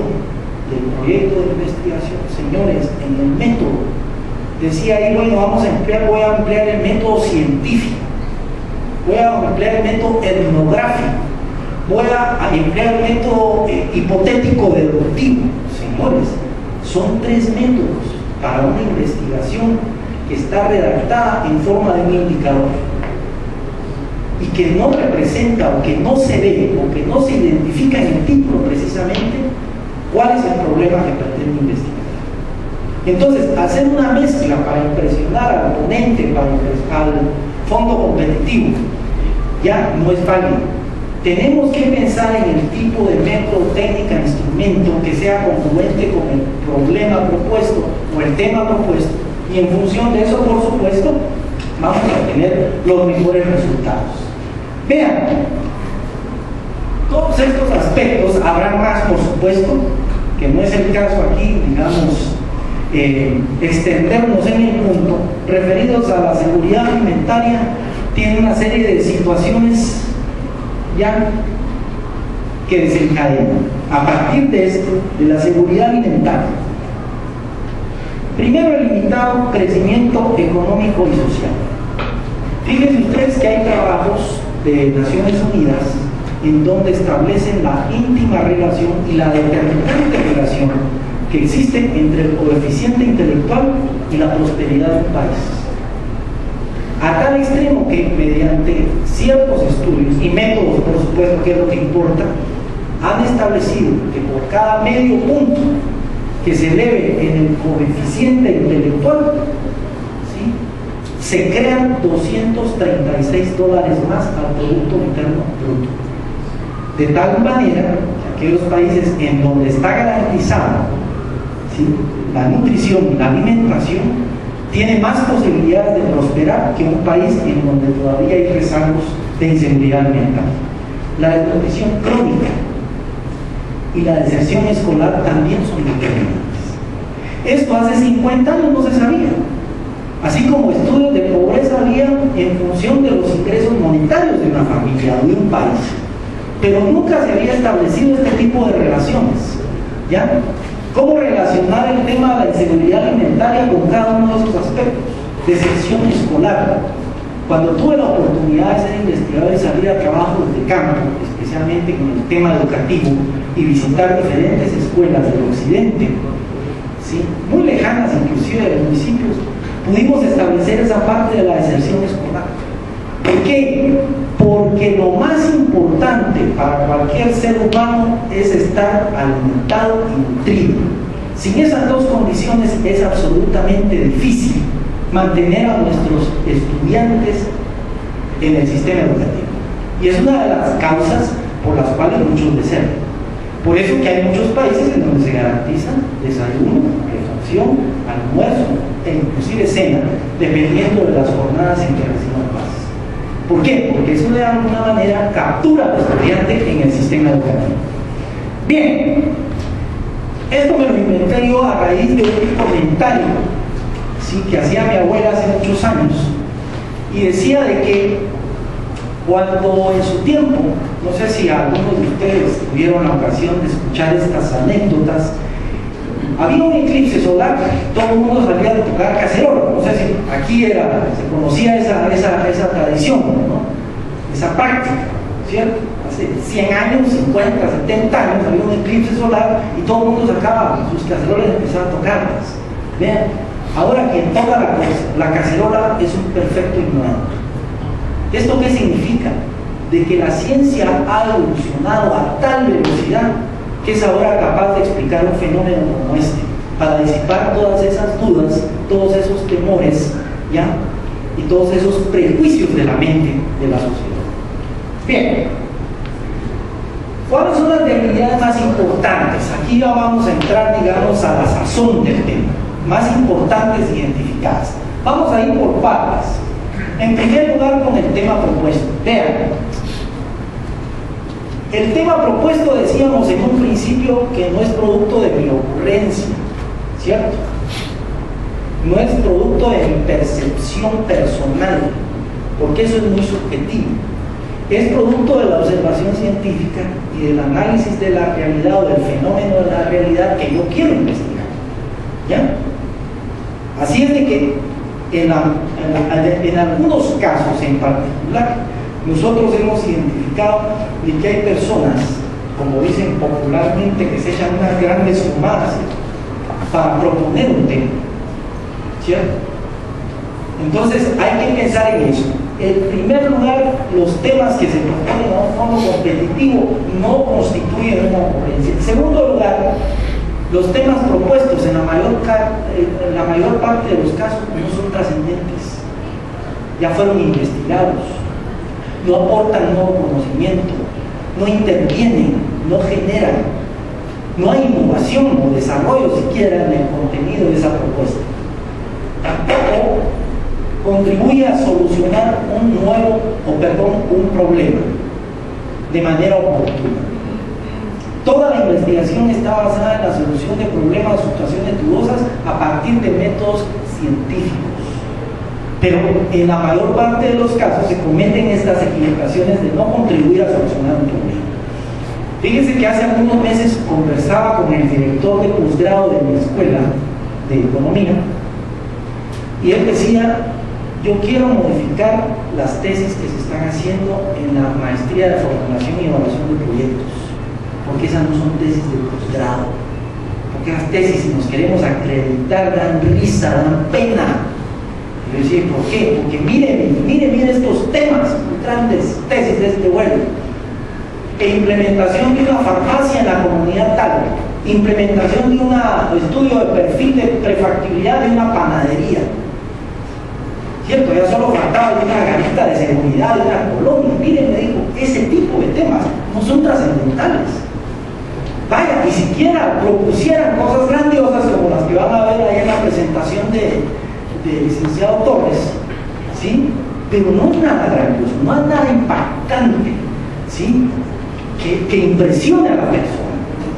del proyecto de investigación, señores, en el método, decía ahí, bueno, voy a emplear el método científico, voy a emplear el método etnográfico, voy a emplear el método hipotético deductivo. Señores, son 3 métodos para una investigación que está redactada en forma de un indicador y que no representa o que no se ve o que no se identifica en el título precisamente cuál es el problema que pretende investigar. Entonces, hacer una mezcla para impresionar al ponente, al fondo competitivo, ya no es válido. Tenemos que pensar en el tipo de método, técnica, instrumento que sea congruente con el problema propuesto o el tema propuesto, y en función de eso, por supuesto, vamos a obtener los mejores resultados. Vean, todos estos aspectos, habrá más, por supuesto, que no es el caso aquí, digamos, extendernos en el punto, referidos a la seguridad alimentaria, tiene una serie de situaciones ya que desencadenan a partir de esto, de la seguridad alimentaria. Primero, el limitado crecimiento económico y social. Fíjense ustedes que hay trabajos de Naciones Unidas en donde establecen la íntima relación y la determinante relación que existe entre el coeficiente intelectual y la prosperidad de un país. A tal extremo que mediante ciertos estudios y métodos, por supuesto, que es lo que importa, han establecido que por cada medio punto que se eleve en el coeficiente intelectual, ¿sí?, se crean $236 más al Producto Interno Bruto. De tal manera que aquellos países en donde está garantizada, ¿sí?, la nutrición y la alimentación, tiene más posibilidades de prosperar que un país en donde todavía hay rezagos de inseguridad alimentar. La desnutrición crónica y la deserción escolar también son determinantes. Esto hace 50 años no se sabía, así como estudios de pobreza había en función de los ingresos monetarios de una familia o de un país, pero nunca se había establecido este tipo de relaciones, ¿ya? ¿Cómo relacionar el tema de la inseguridad alimentaria con cada uno de esos aspectos? Deserción escolar. Cuando tuve la oportunidad de ser investigador y salir a trabajos de campo, especialmente con el tema educativo, y visitar diferentes escuelas del occidente, ¿sí?, muy lejanas inclusive de los municipios, pudimos establecer esa parte de la deserción escolar. ¿Por qué? Porque lo más importante para cualquier ser humano es estar alimentado y nutrido. Sin esas dos condiciones es absolutamente difícil mantener a nuestros estudiantes en el sistema educativo. Y es una de las causas por las cuales muchos desertan. Por eso que hay muchos países en donde se garantiza desayuno, refacción, almuerzo e inclusive cena, dependiendo de las jornadas en que reciban clases. ¿Por qué? Porque eso de alguna manera captura al estudiante en el sistema educativo. Bien, esto me lo inventé yo a raíz de un comentario, ¿sí?, que hacía mi abuela hace muchos años, y decía de que cuando en su tiempo, no sé si algunos de ustedes tuvieron la ocasión de escuchar estas anécdotas, había un eclipse solar, todo el mundo salía a tocar cacerola. No sé si aquí se conocía esa tradición, ¿no?, esa práctica, ¿cierto? Hace 100 años, 50, 70 años había un eclipse solar y todo el mundo sacaba sus cacerolas y empezaba a tocarlas. Vean, ahora quien toca la cacerola es un perfecto ignorante. ¿Esto qué significa? De que la ciencia ha evolucionado a tal velocidad que es ahora capaz de explicar un fenómeno como este, para disipar todas esas dudas, todos esos temores, ¿ya?, y todos esos prejuicios de la mente de la sociedad. Bien, ¿cuáles son las debilidades más importantes? Aquí ya vamos a entrar, digamos, a la sazón del tema, más importantes identificadas. Vamos a ir por partes. En primer lugar, con el tema propuesto. Vean, el tema propuesto decíamos en un principio que no es producto de mi ocurrencia, ¿cierto? No es producto de mi percepción personal, porque eso es muy subjetivo. Es producto de la observación científica y del análisis de la realidad o del fenómeno de la realidad que yo quiero investigar. ¿Ya? Así es de que en algunos casos en particular, nosotros hemos identificado de que hay personas, como dicen popularmente, que se echan unas grandes fumadas para proponer un tema, ¿cierto? Entonces hay que pensar en eso. En primer lugar, los temas que se proponen a un fondo competitivo no constituyen una ocurrencia. En segundo lugar, los temas propuestos en la mayor parte de los casos no son trascendentes, ya fueron investigados, no aportan nuevo conocimiento, no intervienen, no generan, no hay innovación o desarrollo siquiera en el contenido de esa propuesta. Tampoco contribuye a solucionar un problema de manera oportuna. Toda la investigación está basada en la solución de problemas o situaciones dudosas a partir de métodos científicos. Pero en la mayor parte de los casos se cometen estas equivocaciones de no contribuir a solucionar un problema. Fíjense que hace algunos meses conversaba con el director de posgrado de mi escuela de economía y él decía: yo quiero modificar las tesis que se están haciendo en la maestría de formulación y evaluación de proyectos, porque esas no son tesis de posgrado, porque las tesis, si nos queremos acreditar, dan risa, dan pena. Y yo decía: ¿por qué? Porque miren estos temas, grandes tesis de este vuelo. Implementación de una farmacia en la comunidad tal, implementación de un estudio de perfil de prefactibilidad de una panadería. ¿Cierto? Ya solo faltaba de una garita de seguridad de una colonia. Miren, me dijo, ese tipo de temas no son trascendentales. Vaya, ni siquiera propusieran cosas grandiosas como las que van a ver ahí en la presentación de licenciado Torres, ¿sí? Pero no es nada grandioso, no es nada impactante, ¿sí? Que impresione a la persona,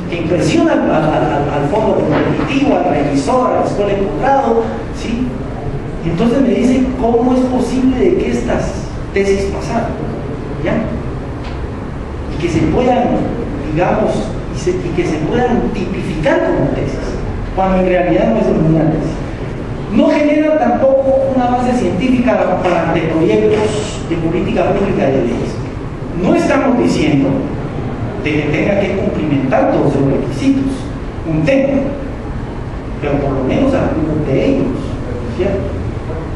que impresione al fondo competitivo, al revisor, a la escuela de posgrado, ¿sí? Entonces me dicen: ¿cómo es posible de que estas tesis pasaran? ¿Ya? Y que se puedan, digamos, y que se puedan tipificar como tesis, cuando en realidad no es ninguna tesis. No genera tampoco una base científica de proyectos de política pública de leyes. No estamos diciendo de que tenga que cumplimentar todos los requisitos un tema, pero por lo menos algunos de ellos, ¿cierto?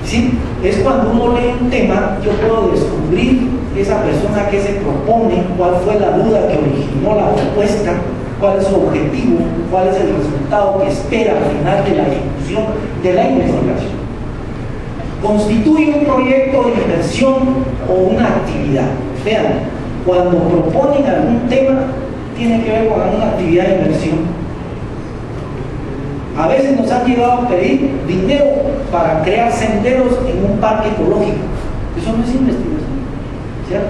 Sí, es cuando uno lee un tema, yo puedo descubrir esa persona que se propone, cuál fue la duda que originó la propuesta, cuál es su objetivo, cuál es el resultado que espera al final de la ejecución de la investigación. Constituye un proyecto de inversión o una actividad. Vean, cuando proponen algún tema, tiene que ver con alguna actividad de inversión. A veces nos han llegado a pedir dinero para crear senderos en un parque ecológico. Eso no es investigación, ¿cierto?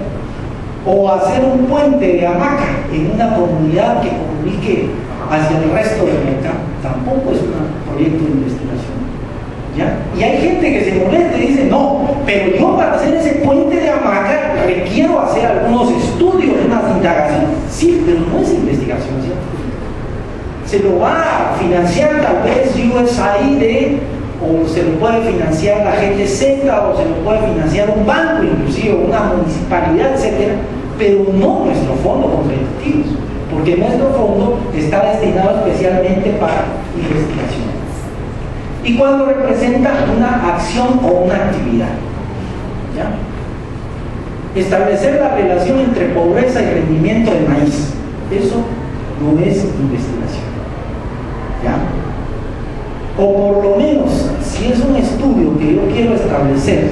O hacer un puente de hamaca en una comunidad que comunique hacia el resto del mercado. Tampoco es un proyecto de investigación, ¿ya? Y hay gente que se molesta y dice: no, pero yo para hacer ese puente de hamaca requiero hacer algunos estudios, unas indagaciones. Sí, pero no es investigación científica. Se lo va a financiar tal vez USAID, o se lo puede financiar la GTZ, o se lo puede financiar un banco, inclusive una municipalidad, etcétera, pero no nuestro fondo competitivo, porque nuestro fondo está destinado especialmente para investigación. Y cuando representa una acción o una actividad, ¿ya? Establecer la relación entre pobreza y rendimiento de maíz, eso no es investigación, ¿ya? O por lo menos, si es un estudio que yo quiero establecer,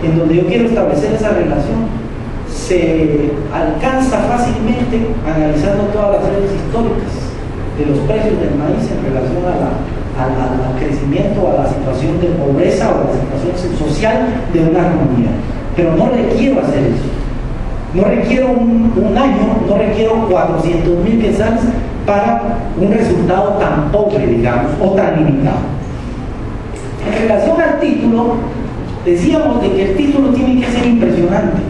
en donde yo quiero establecer esa relación, se alcanza fácilmente analizando todas las redes históricas, de los precios del maíz en relación al crecimiento, a la situación de pobreza o a la situación social de una comunidad. Pero no requiero hacer eso. No requiero un año, no requiero 400.000 quetzales para un resultado tan pobre, digamos, o tan limitado. En relación al título, decíamos de que el título tiene que ser impresionante.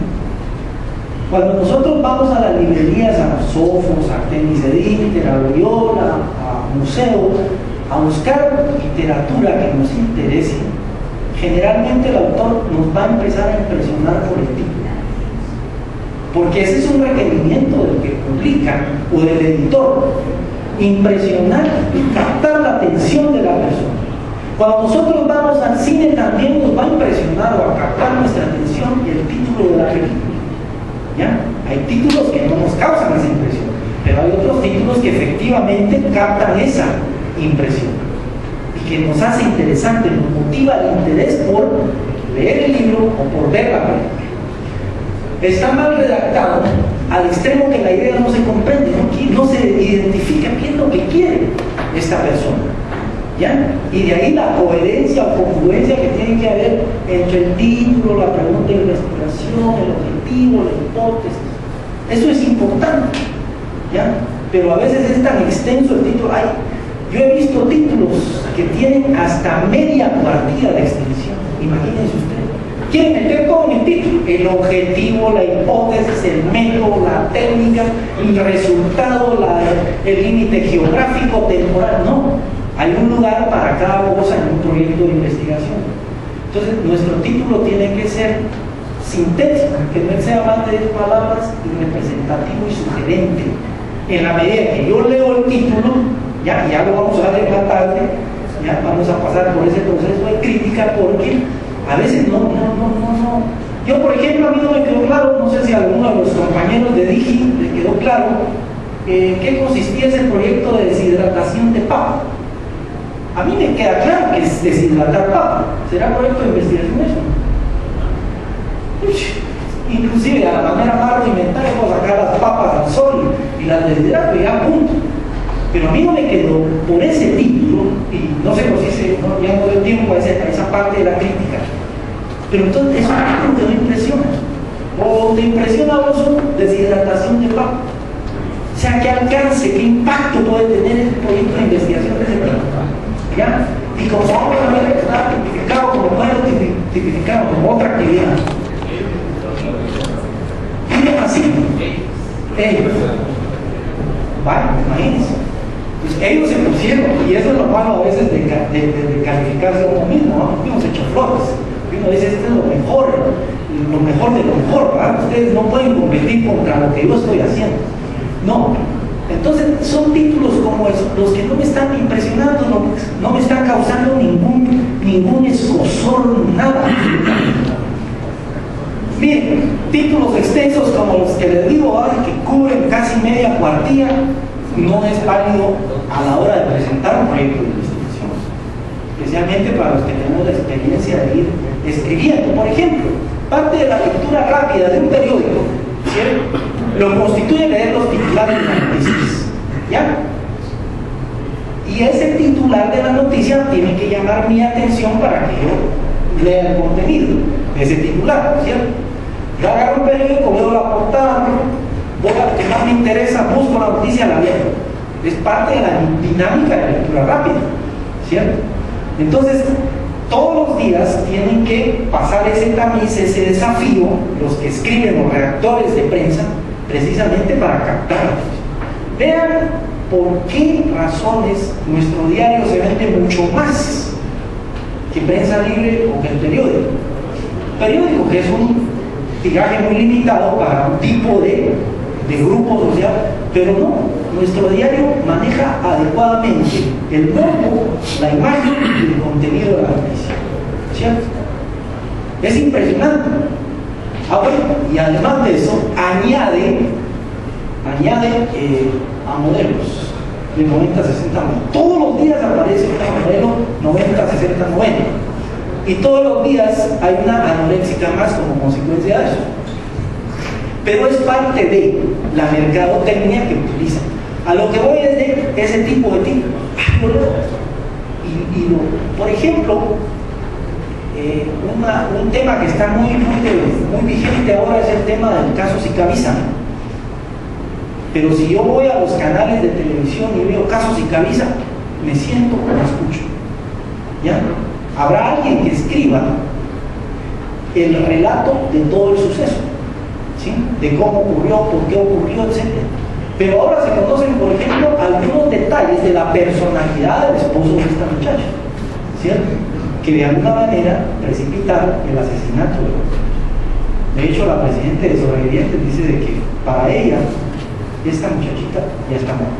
Cuando nosotros vamos a las librerías, a los Sofos, a Artemis Editer, a Loyola, a museos, a buscar literatura que nos interese, generalmente el autor nos va a empezar a impresionar por el título. Porque ese es un requerimiento del que publica o del editor. Impresionar y captar la atención de la persona. Cuando nosotros vamos al cine también nos va a impresionar o a captar nuestra atención y el título de la película. ¿Ya? Hay títulos que no nos causan esa impresión, pero hay otros títulos que efectivamente captan esa impresión y que nos hace interesante, nos motiva el interés por leer el libro o por ver la película. Está mal redactado al extremo que la idea no se comprende, no se identifica qué es lo que quiere esta persona. ¿Ya? Y de ahí la coherencia o congruencia que tiene que haber entre el título, la pregunta de investigación, el objetivo, la hipótesis. Eso es importante, ¿ya? Pero a veces es tan extenso el título. Yo he visto títulos que tienen hasta media cuartilla de extensión. Imagínense ustedes. Quieren meter todo en el título: el objetivo, la hipótesis, el método, la técnica, el resultado, el límite geográfico, temporal. No. Hay un lugar para cada cosa en un proyecto de investigación. Entonces, nuestro título tiene que ser sintético, que no sea más de 10 palabras, y representativo y sugerente. En la medida que yo leo el título, ya lo vamos a ver más tarde, ya vamos a pasar por ese proceso de crítica, porque a veces no. Yo, por ejemplo, a mí no me quedó claro, no sé si a alguno de los compañeros de Digi le quedó claro, qué consistía ese proyecto de deshidratación de papa. A mí me queda claro que es deshidratar papa. ¿Será proyecto de investigación eso? Inclusive a la manera más rudimentaria puedo sacar las papas al sol y las deshidrato y ya punto. Pero a mí no me quedó por ese título, y no sé si ya no doy tiempo a esa parte de la crítica. Pero entonces es un título que no impresiona. O te impresiona vos deshidratación de papa. O sea, qué alcance, qué impacto puede tener el proyecto de investigación de ese tipo. ¿Ya? Y como vamos a ver, está tipificado como puede tipificado como otra actividad. Miren así. Vale, imagínense. Pues ellos se pusieron, y eso es lo malo a veces de calificarse a uno mismo, ¿no? Hemos hecho flores. Y uno dice, esto es lo mejor de lo mejor, ¿verdad? Ustedes no pueden competir contra lo que yo estoy haciendo. No. Entonces son títulos como esos los que no me están impresionando, no me están causando ningún escozor, nada. Miren, títulos extensos como los que les digo ahora, que cubren casi media cuartilla, no es válido a la hora de presentar un proyecto de investigación, especialmente para los que tenemos la experiencia de ir escribiendo. Por ejemplo, parte de la lectura rápida de un periódico, ¿cierto?, lo constituye leer los titulares de las noticias, ¿ya? Y ese titular de la noticia tiene que llamar mi atención para que yo lea el contenido de ese titular, ¿cierto? Yo agarro un periódico, veo la portada, voy a lo que más me interesa, busco la noticia, la leo. Es parte de la dinámica de la lectura rápida, ¿cierto? Entonces, todos los días tienen que pasar ese tamiz, ese desafío, los que escriben, los redactores de prensa, precisamente para captarlos. Vean por qué razones nuestro diario se vende mucho más que Prensa Libre o que el periódico. Periódico, que es un tiraje muy limitado para un tipo de grupo social, pero no, nuestro diario maneja adecuadamente el morbo, la imagen y el contenido de la noticia, ¿cierto? Es impresionante. Bueno, y además de eso, añade a modelos de 90, 60, 90. Todos los días aparece un modelo 90, 60, 90. Y todos los días hay una anoréxica más como consecuencia de eso. Pero es parte de la mercadotecnia que utilizan. A lo que voy es de ese tipo de títulos. Por ejemplo, un tema que está muy vigente ahora es el tema del caso Sicavisa. Pero si yo voy a los canales de televisión y veo caso Sicavisa, me siento como escucho. ¿Ya? Habrá alguien que escriba el relato de todo el suceso, ¿sí? De cómo ocurrió, por qué ocurrió, etc. Pero ahora se conocen, por ejemplo, algunos detalles de la personalidad del esposo de esta muchacha, ¿cierto? Que de alguna manera precipitaron el asesinato de ella. De hecho, la presidenta de Sobrevivientes dice de que para ella esta muchachita ya está muerta.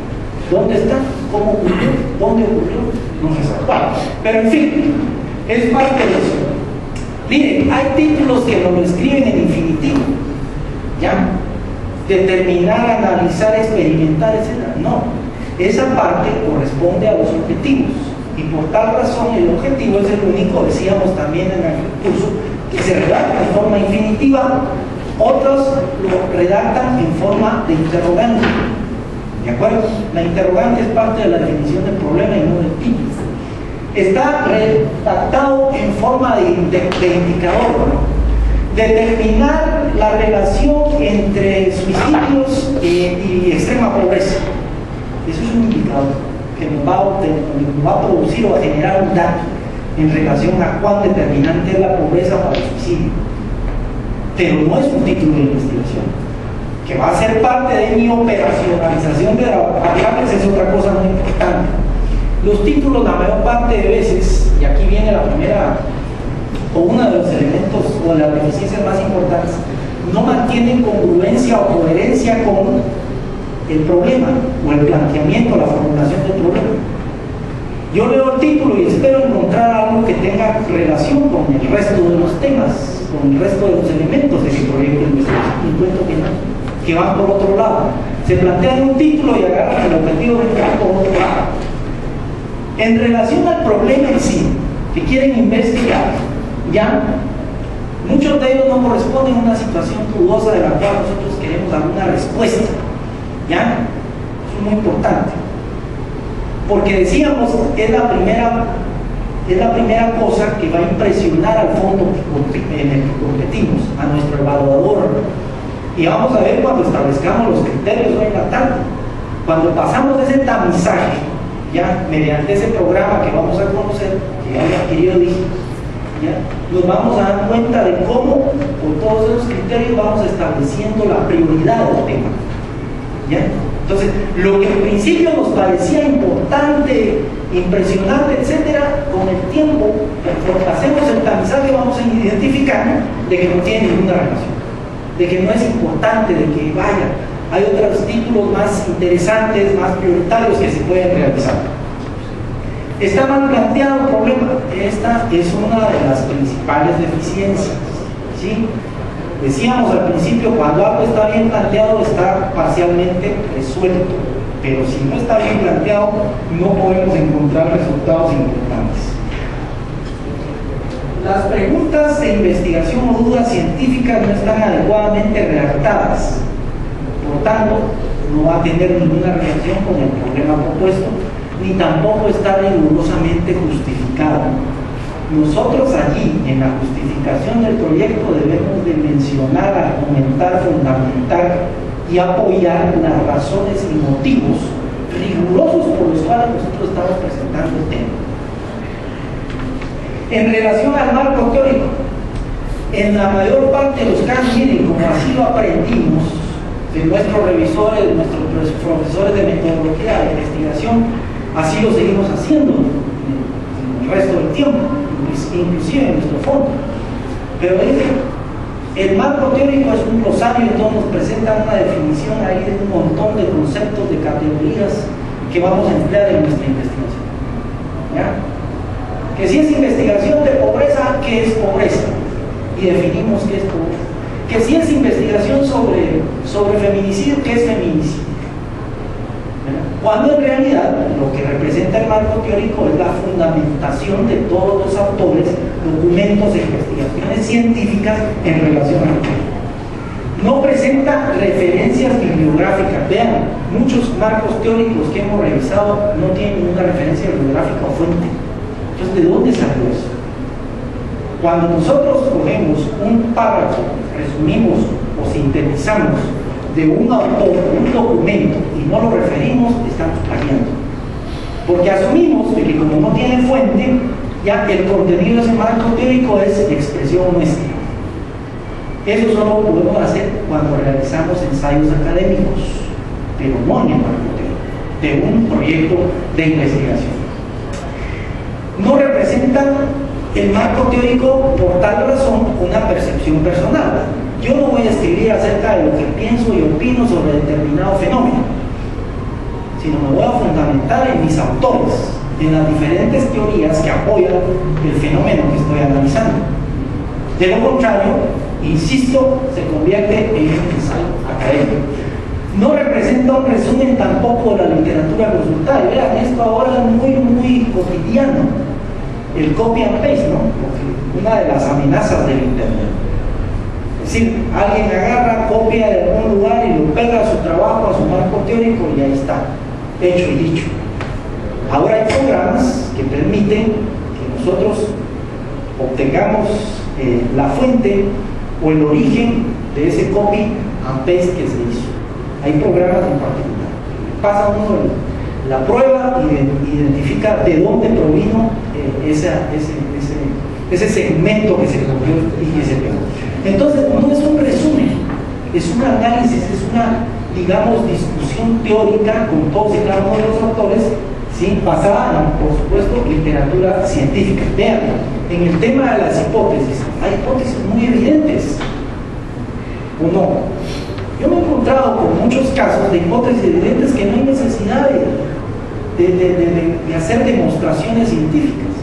¿Dónde está? ¿Cómo ocurrió? ¿Dónde ocurrió? No se sabe. Bueno, pero en fin, es parte de eso. Miren, hay títulos que lo escriben en infinitivo, ¿ya? Determinar, analizar, experimentar, etc. No, esa parte corresponde a los objetivos y por tal razón el objetivo es el único, decíamos también en el curso, que se redacta en forma infinitiva, otros lo redactan en forma de interrogante, ¿de acuerdo? La interrogante es parte de la definición del problema y no del tipo. Está redactado en forma de indicador, ¿no? Determinar la relación entre suicidios y extrema pobreza. Eso es un indicador que nos va a producir o a generar un dato en relación a cuán determinante es la pobreza para el suicidio. Pero no es un título de investigación. Que va a ser parte de mi operacionalización de variables es otra cosa muy importante. Los títulos, la mayor parte de veces, y aquí viene la primera o uno de los elementos o de las deficiencias más importantes, no mantienen congruencia o coherencia con el problema o el planteamiento, la formulación del problema. Yo leo el título y espero encontrar algo que tenga relación con el resto de los temas, con el resto de los elementos de mi proyecto de investigación. Encuentro que no, que van por otro lado. Se plantean un título y agarran el objetivo de que van por otro lado. En relación al problema en sí, que quieren investigar, ya, muchos de ellos no corresponden a una situación dudosa de la cual nosotros queremos alguna respuesta, ya, eso es muy importante, porque decíamos, es la primera cosa que va a impresionar al fondo en el que competimos, a nuestro evaluador, y vamos a ver cuando establezcamos los criterios hoy en la tarde, cuando pasamos ese tamizaje, ya, mediante ese programa que vamos a conocer, que yo dije, ¿ya? Nos vamos a dar cuenta de cómo, con todos esos criterios, vamos estableciendo la prioridad del tema, ¿ya? Entonces, lo que en principio nos parecía importante, impresionante, etcétera, con el tiempo, conforme hacemos el tamizaje, vamos a identificar de que no tiene ninguna relación, de que no es importante, de que vaya. Hay otros títulos más interesantes, más prioritarios que se pueden realizar. Está mal planteado el problema. Esta es una de las principales deficiencias, ¿sí? Decíamos al principio, cuando algo está bien planteado, está parcialmente resuelto. Pero si no está bien planteado, no podemos encontrar resultados importantes. Las preguntas de investigación o dudas científicas no están adecuadamente redactadas. Por tanto, no va a tener ninguna relación con el problema propuesto, ni tampoco está rigurosamente justificado. Nosotros allí, en la justificación del proyecto, debemos de mencionar, argumentar, fundamentar y apoyar las razones y motivos rigurosos por los cuales nosotros estamos presentando el tema. En relación al marco teórico, en la mayor parte de los casos, miren, como así lo aprendimos de nuestros revisores, de nuestros profesores de metodología de investigación, así lo seguimos haciendo en el resto del tiempo, inclusive en nuestro fondo. Pero el marco teórico es un glosario en donde nos presenta una definición ahí de un montón de conceptos, de categorías que vamos a emplear en nuestra investigación, ¿ya? Que si es investigación de pobreza, ¿qué es pobreza? Y definimos qué es pobreza. Que si es investigación sobre feminicidio, ¿qué es feminicidio? Cuando en realidad lo que representa el marco teórico es la fundamentación de todos los autores, documentos e investigaciones científicas en relación al tema. No presenta referencias bibliográficas. Vean, muchos marcos teóricos que hemos revisado no tienen ninguna referencia bibliográfica o fuente. Entonces, ¿de dónde salió eso? Cuando nosotros cogemos un párrafo, resumimos o sintetizamos de un autor, un documento, y no lo referimos, estamos plagiando. Porque asumimos de que como no tiene fuente, ya el contenido de ese marco teórico es expresión nuestra. Eso solo lo podemos hacer cuando realizamos ensayos académicos, pero no en el marco teórico de un proyecto de investigación. No representan el marco teórico por tal razón una percepción personal. Yo no voy a escribir acerca de lo que pienso y opino sobre determinado fenómeno, sino me voy a fundamentar en mis autores, en las diferentes teorías que apoyan el fenómeno que estoy analizando. De lo contrario, insisto, se convierte en un ensayo académico. No representa un resumen tampoco de la literatura consultada. Vean, esto ahora es muy cotidiano, el copy and paste, ¿no? Porque una de las amenazas del internet. Es decir, alguien agarra, copia de algún lugar y lo pega a su trabajo, a su marco teórico, y ahí está, hecho y dicho. Ahora hay programas que permiten que nosotros obtengamos la fuente o el origen de ese copy and paste que se hizo. Hay programas en particular. Pasa uno la prueba y identifica de dónde provino ese segmento que se cogió y que se pegó. Entonces, no es un resumen, es un análisis, es una, digamos, discusión teórica con todos y cada uno de los autores, ¿sí? Basada en, por supuesto, literatura científica. Vean, en el tema de las hipótesis, hay hipótesis muy evidentes, ¿o no? Yo me he encontrado con muchos casos de hipótesis evidentes que no hay necesidad de hacer demostraciones científicas.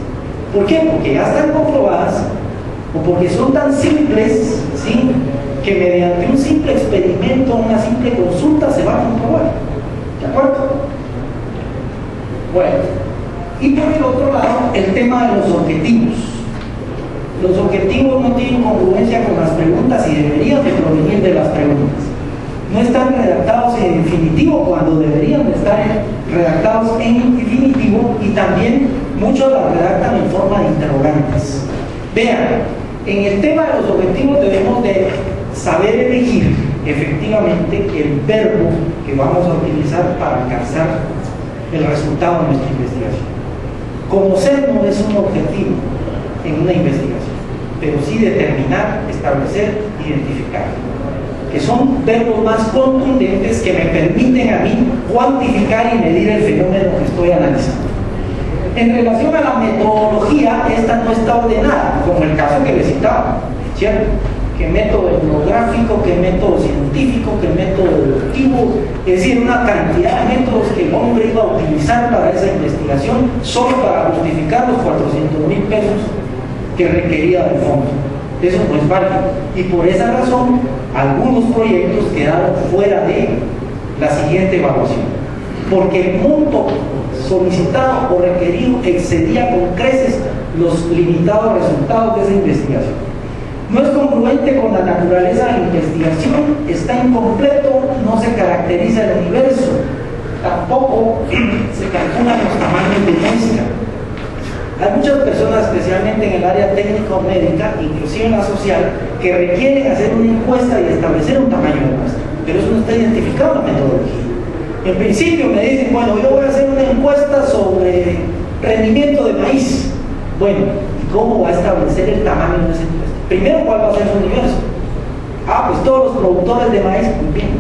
¿Por qué? Porque ya están comprobadas, o porque son tan simples, ¿sí?, que mediante un simple experimento, una simple consulta, se va a comprobar. ¿De acuerdo? Bueno, y por el otro lado, el tema de los objetivos. Los objetivos no tienen congruencia con las preguntas y deberían de provenir de las preguntas. No están redactados en infinitivo cuando deberían de estar redactados en infinitivo, y también muchos las redactan en forma de interrogantes. Vean, en el tema de los objetivos debemos de saber elegir efectivamente el verbo que vamos a utilizar para alcanzar el resultado de nuestra investigación. Conocer no es un objetivo en una investigación, pero sí determinar, establecer, identificar, que son verbos más contundentes que me permiten a mí cuantificar y medir el fenómeno que estoy analizando. En relación a la metodología, esta no está ordenada, como el caso que le citaba, ¿cierto? ¿Qué método etnográfico, qué método científico, qué método deductivo? Es decir, una cantidad de métodos que el hombre iba a utilizar para esa investigación solo para justificar los 400,000 pesos que requería del fondo. Eso no es válido, y por esa razón algunos proyectos quedaron fuera de la siguiente evaluación, porque el monto solicitado o requerido excedía con creces los limitados resultados de esa investigación. No es congruente con la naturaleza de la investigación, está incompleto, no se caracteriza el universo, tampoco se calculan los tamaños de muestra. Hay muchas personas, especialmente en el área técnico-médica, inclusive en la social, que requieren hacer una encuesta y establecer un tamaño de muestra, pero eso no está identificado en la metodología. En principio me dicen, bueno, yo voy a hacer una encuesta sobre rendimiento de maíz. Bueno, ¿y cómo va a establecer el tamaño de esa encuesta? Primero, ¿cuál va a ser su universo? Pues todos los productores de maíz, muy bien.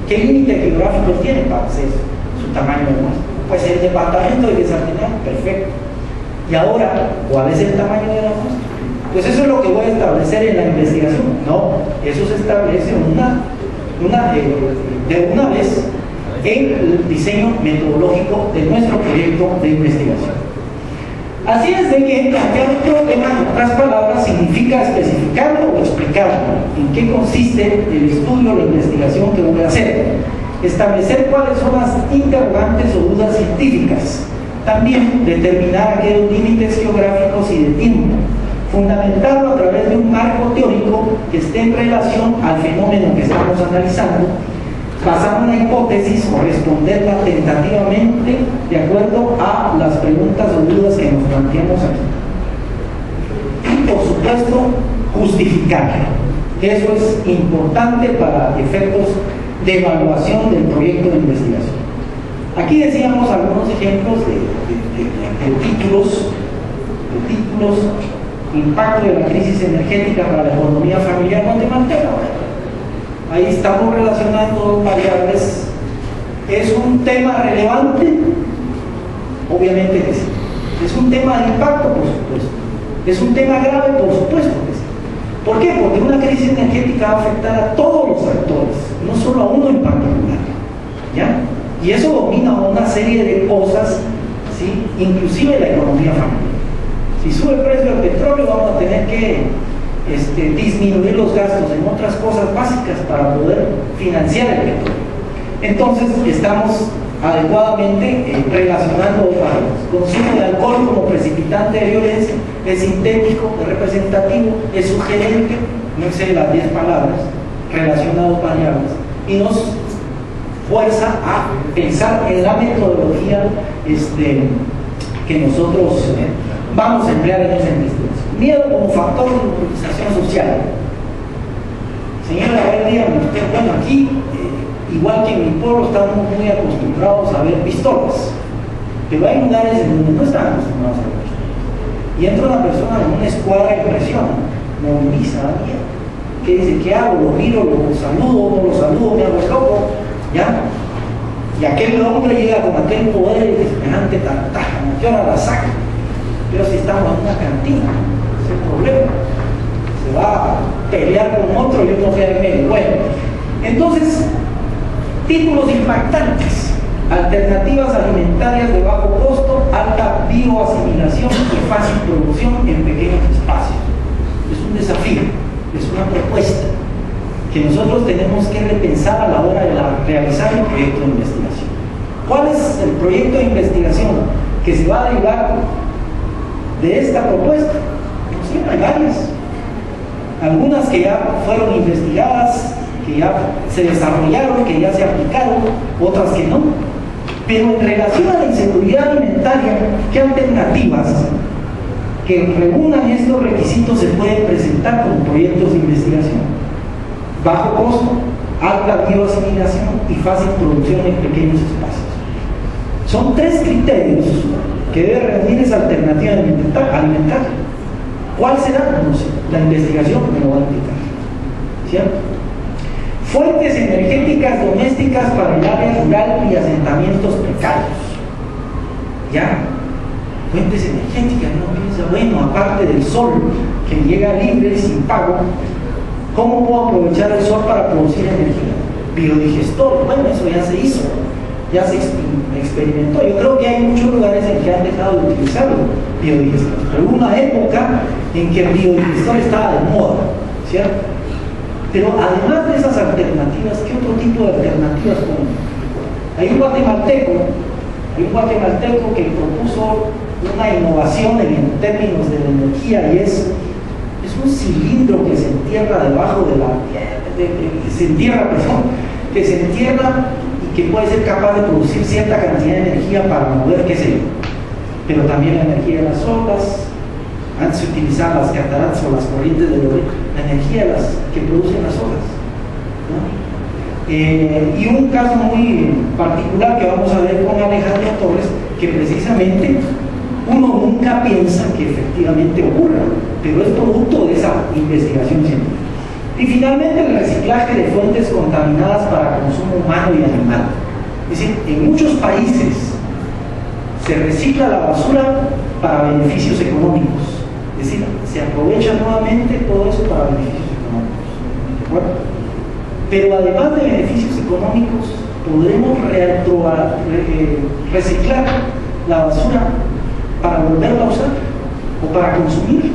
¿Qué límite geográfico tienen para hacer su tamaño de muestra? Pues el departamento de Quetzaltenango, perfecto. Y ahora, ¿cuál es el tamaño de la muestra? Pues eso es lo que voy a establecer en la investigación. No, eso se establece de una vez en el diseño metodológico de nuestro proyecto de investigación. Así es de que plantear un problema, en otras palabras, significa especificarlo o explicarlo. ¿En qué consiste el estudio o la investigación que voy a hacer? Establecer cuáles son las interrogantes o dudas científicas. También determinar aquellos límites geográficos y de tiempo. fundamentarlo a través de un marco teórico que esté en relación al fenómeno que estamos analizando, basar una hipótesis o responderla tentativamente de acuerdo a las preguntas o dudas que nos planteamos aquí. Y por supuesto, justificarla. Eso es importante para efectos de evaluación del proyecto de investigación. Aquí decíamos algunos ejemplos de títulos, impacto de la crisis energética para la economía familiar guatemalteca. Ahí estamos relacionando variables. ¿Es un tema relevante? Obviamente que sí. ¿Es un tema de impacto? Por supuesto. ¿Es un tema grave? Por supuesto que sí. ¿Por qué? Porque una crisis energética va a afectar a todos los actores, no solo a uno en particular, ¿ya? Y eso domina una serie de cosas, ¿sí? Inclusive la economía familiar. Si sube el precio del petróleo, vamos a tener que disminuir los gastos en otras cosas básicas para poder financiar el petróleo. Entonces, estamos adecuadamente relacionando variables. Consumo de alcohol como precipitante de violencia es sintético, es representativo, es sugerente, no excede las 10 palabras, relacionados variables, y nos fuerza a pensar en la metodología que nosotros vamos a emplear en esa investigación. Miedo como factor de movilización social. Señora, bueno, aquí igual que en mi pueblo estamos muy acostumbrados a ver pistolas, pero hay lugares en donde no están acostumbrados a ver pistolas. Y entra una persona en una escuadra y presiona, moviliza a alguien, que dice, ¿qué hago? ¿Lo miro? ¿Lo saludo? ¿No lo saludo? ¿Me hago el loco? ¿Ya? Y aquel hombre llega con aquel poder de semejante tartaja, ¿a qué hora la saca? Pero si estamos en una cantina, ese es el problema. Se va a pelear con otro y otro queda en medio. Bueno, entonces, títulos impactantes: alternativas alimentarias de bajo costo, alta bioasimilación y fácil producción en pequeños espacios. Es un desafío, es una propuesta que nosotros tenemos que repensar a la hora de realizar el proyecto de investigación. ¿Cuál es el proyecto de investigación que se va a derivar de esta propuesta? Pues sí, hay varias. Algunas que ya fueron investigadas, que ya se desarrollaron, que ya se aplicaron, otras que no. Pero en relación a la inseguridad alimentaria, ¿qué alternativas que reúnan estos requisitos se pueden presentar como proyectos de investigación? Bajo costo, alta bioasimilación y fácil producción en pequeños espacios. Son 3 criterios que debe reunir esa alternativa alimentaria. ¿Cuál será? No sé. La investigación me lo va a indicar. ¿Cierto? Fuentes energéticas domésticas para el área rural y asentamientos precarios. ¿Ya? Fuentes energéticas, no piensa, bueno, aparte del sol que llega libre y sin pago, ¿cómo puedo aprovechar el sol para producir energía? Biodigestor, bueno, eso ya se hizo, ya se experimentó. Yo creo que hay muchos lugares en que han dejado de utilizar biodigestores, pero hubo una época en que el biodigestor estaba de moda, ¿cierto? Pero además de esas alternativas, ¿qué otro tipo de alternativas ponemos? Hay un guatemalteco que propuso una innovación en términos de la energía, y es un cilindro que se entierra debajo de la que se entierra y que puede ser capaz de producir cierta cantidad de energía para mover, qué sé yo, pero también la energía de las olas. Antes se utilizaban las cataratas o las corrientes de la energía que producen las olas, ¿no? Y un caso muy particular que vamos a ver con Alejandro Torres, que precisamente uno nunca piensa que efectivamente ocurra, pero es producto de esa investigación científica. Y finalmente, el reciclaje de fuentes contaminadas para consumo humano y animal. Es decir, en muchos países se recicla la basura para beneficios económicos. Es decir, se aprovecha nuevamente todo eso para beneficios económicos. ¿De acuerdo? Pero además de beneficios económicos, podremos reciclar la basura para volverla a usar o para consumir.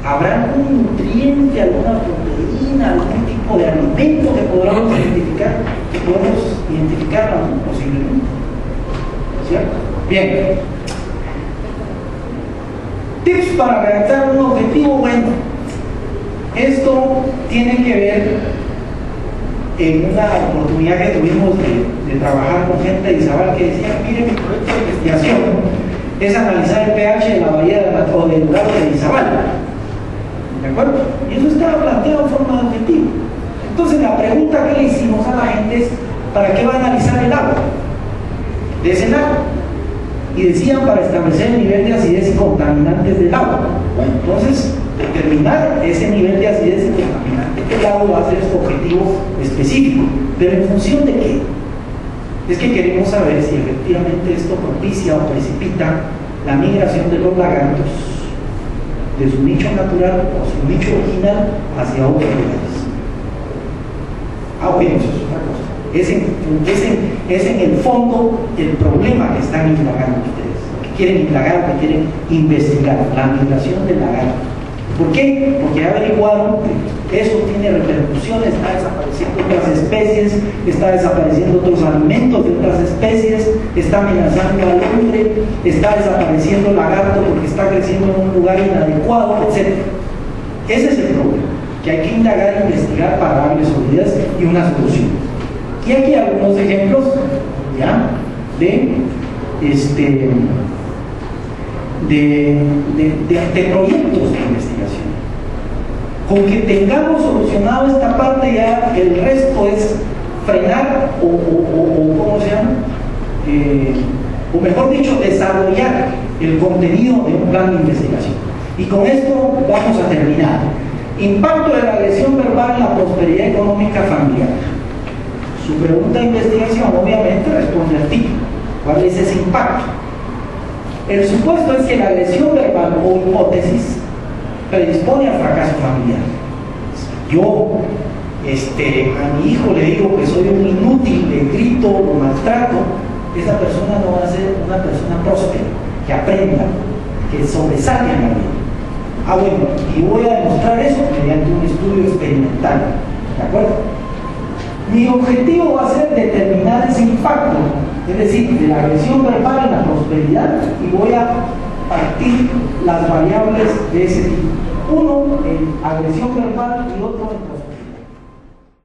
¿Habrá algún nutriente, alguna proteína, algún tipo de alimento que podamos identificar? Que podemos identificar posiblemente. ¿Cierto? Bien. Tips para redactar un objetivo. Bueno, esto tiene que ver en una oportunidad que tuvimos de trabajar con gente de Izabal que decía, mire, mi proyecto de investigación es analizar el pH de la bahía del lago de Izabal. ¿De acuerdo? Y eso estaba planteado en forma de objetivo. Entonces la pregunta que le hicimos a la gente es, ¿para qué va a analizar el agua de ese lago? Y decían, para establecer el nivel de acidez y contaminantes del agua. Bueno, entonces, determinar ese nivel de acidez y contaminante del agua va a ser su objetivo específico. ¿Pero en función de qué? Es que queremos saber si efectivamente esto propicia o precipita la migración de los lagartos de su nicho natural o su nicho original hacia otros lugares. Bueno, eso es otra cosa. Es en el fondo el problema que están indagando ustedes, que quieren indagar, que quieren investigar, la migración del lagarto. ¿Por qué? Porque averiguaron que eso tiene repercusiones, está desapareciendo otras especies, está desapareciendo otros alimentos de otras especies, está amenazando al hombre, está desapareciendo el lagarto porque está creciendo en un lugar inadecuado, etc. Ese es el problema, que hay que indagar e investigar para darle solidez y una solución. Y aquí algunos ejemplos ¿ya? de proyectos de investigación. Con que tengamos solucionado esta parte, ya el resto es frenar o ¿cómo se llama? O mejor dicho, desarrollar el contenido de un plan de investigación. Y con esto vamos a terminar. Impacto de la agresión verbal en la prosperidad económica familiar. Su pregunta de investigación obviamente responde al título. ¿Cuál es ese impacto? El supuesto es que la agresión verbal o hipótesis predispone al fracaso familiar. Yo a mi hijo le digo que soy un inútil, le grito, lo maltrato, esa persona no va a ser una persona próspera, que aprenda, que sobresalga en la vida. Bueno, y voy a demostrar eso mediante un estudio experimental. ¿De acuerdo? Mi objetivo va a ser determinar ese impacto, es decir, de la agresión verbal en la prosperidad, y voy a partir las variables de ese tipo. Uno en agresión verbal y otro en